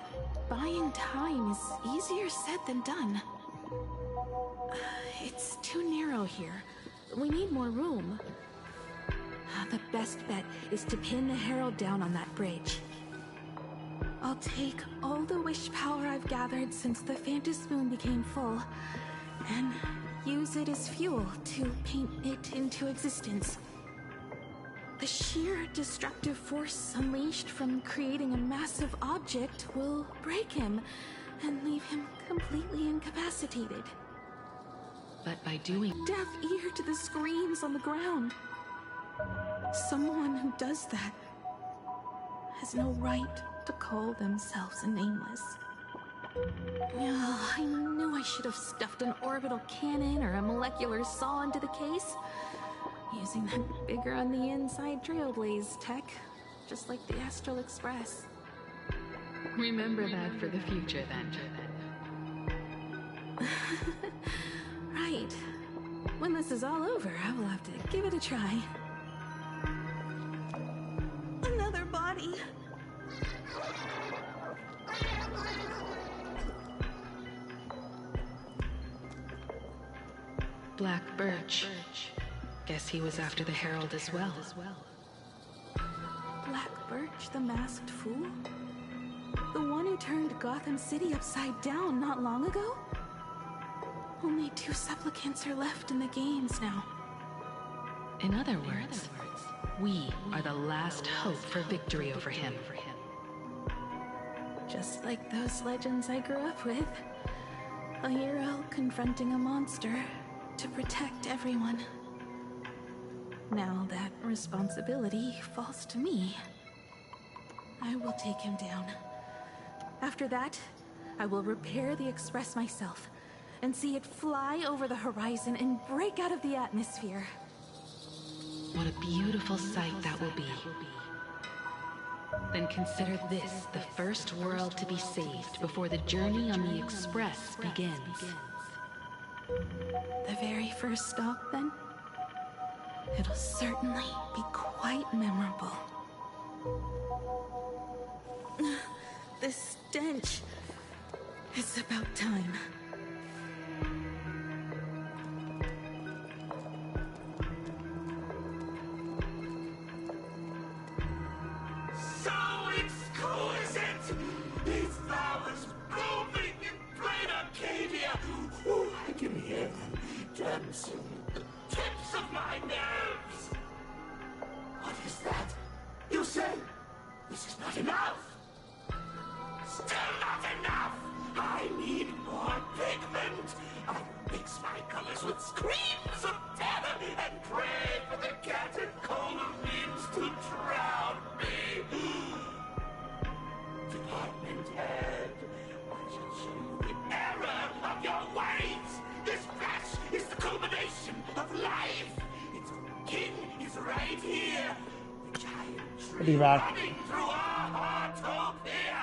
buying time is easier said than done. It's too narrow here. We need more room. The best bet is to pin the Herald down on that bridge. I'll take all the wish power I've gathered since the Phantom Moon became full, and use it as fuel to paint it into existence. The sheer destructive force unleashed from creating a massive object will break him and leave him completely incapacitated. But by doing... Deaf ear to the screams on the ground. Someone who does that has no right to call themselves a nameless. I knew I should have stuffed an orbital cannon or a molecular saw into the case. Using that bigger on the inside Trailblaze tech, just like the Astral Express. Remember that for the future, then. Right. When this is all over, I will have to give it a try. Another body. Black Birch. Guess he was after the Herald as well. Black Birch, the masked fool? The one who turned Gotham City upside down not long ago? Only 2 supplicants are left in the games now. In other words, we are the last hope for victory over him. Just like those legends I grew up with. A hero confronting a monster to protect everyone. Now that responsibility falls to me. I will take him down. After that, I will repair the Express myself and see it fly over the horizon and break out of the atmosphere. What a beautiful sight that will be. Then consider this the first world to be saved before the journey on the Express begins. The very first stop, then? It'll certainly be quite memorable. The stench. It's about time. So exquisite! These flowers blooming in plain Arcadia! Oh, I can hear them dancing the tips of my nerves! What is that? You say this is not enough? Still not enough! I need more pigment! I will mix my colors with screams of terror and pray for the catecholamines to drown me! Department head, I shall show you the error of your ways! This flash is the culmination of life! Its king is right here! The giant tree running through our Heartopia!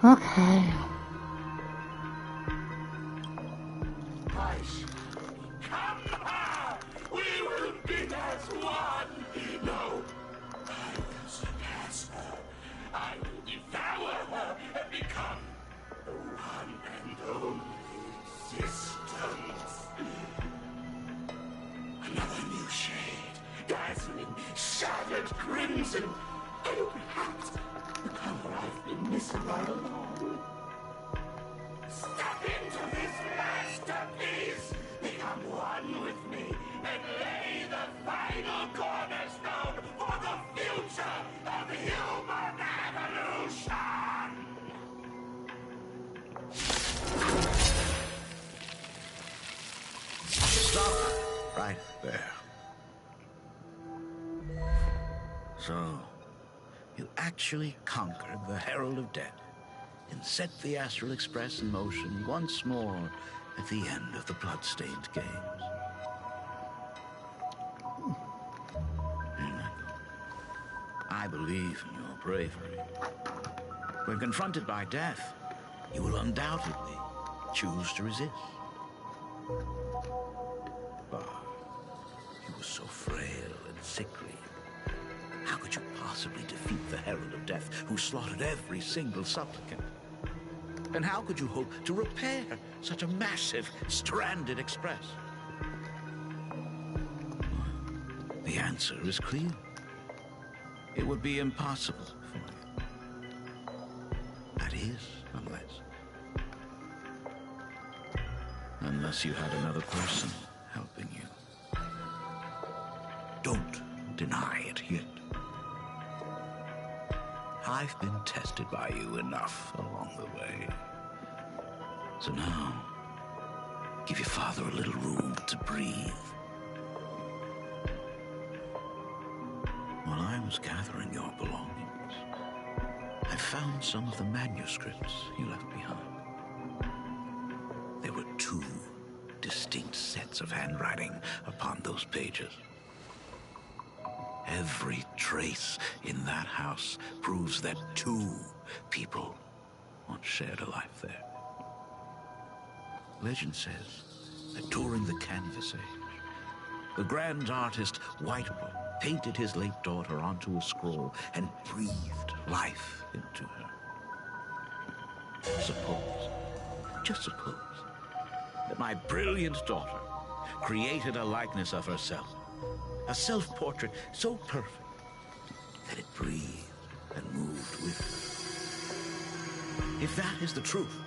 Okay. Come, we will be as one. No, I will surpass her. I will devour her and become the one and only existence. Another new shade, dazzling, shattered crimson, and perhaps the color I've been missing all along. Step into this masterpiece, become one with me, and lay the final cornerstone for the future of human evolution! Stop right there. So, you actually conquered the Herald of Death and set the Astral Express in motion once more at the end of the blood-stained games. I believe in your bravery. When confronted by death, you will undoubtedly choose to resist. But you were so frail and sickly. How could you possibly defeat the Herald of Death, who slaughtered every single supplicant? And how could you hope to repair such a massive, stranded express? The answer is clear. It would be impossible for you. That is, unless you had another person helping you. Don't deny it yet. I've been tested by you enough along the way. So now, give your father a little room to breathe. While I was gathering your belongings, I found some of the manuscripts you left behind. There were 2 distinct sets of handwriting upon those pages. Every trace in that house proves that 2 people once shared a life there. Legend says that during the Canvas Age, the grand artist Whitebrook painted his late daughter onto a scroll and breathed life into her. Suppose, just suppose, that my brilliant daughter created a likeness of herself, a self-portrait so perfect that it breathed and moved with her. If that is the truth,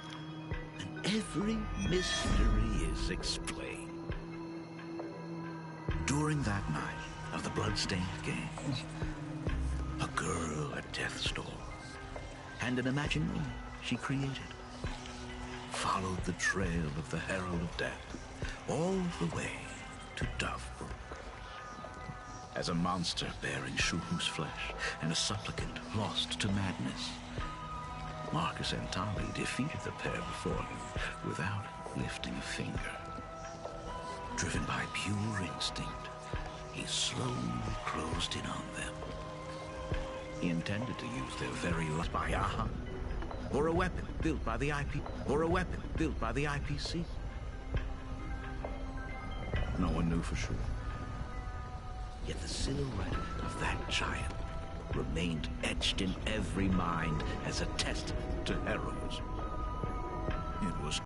then every mystery is explained. During that night of the blood-stained games, a girl at death's door, and an imagined world she created, followed the trail of the Herald of Death all the way to Dovebrook. As a monster bearing Shuhu's flesh and a supplicant lost to madness, Marcus Antali defeated the pair before him without lifting a finger. Driven by pure instinct, he slowly closed in on them. He intended to use their very last by Aha, or a weapon built by the IPC. No one knew for sure. Yet the silhouette of that giant remained etched in every mind as a testament to heroism. It was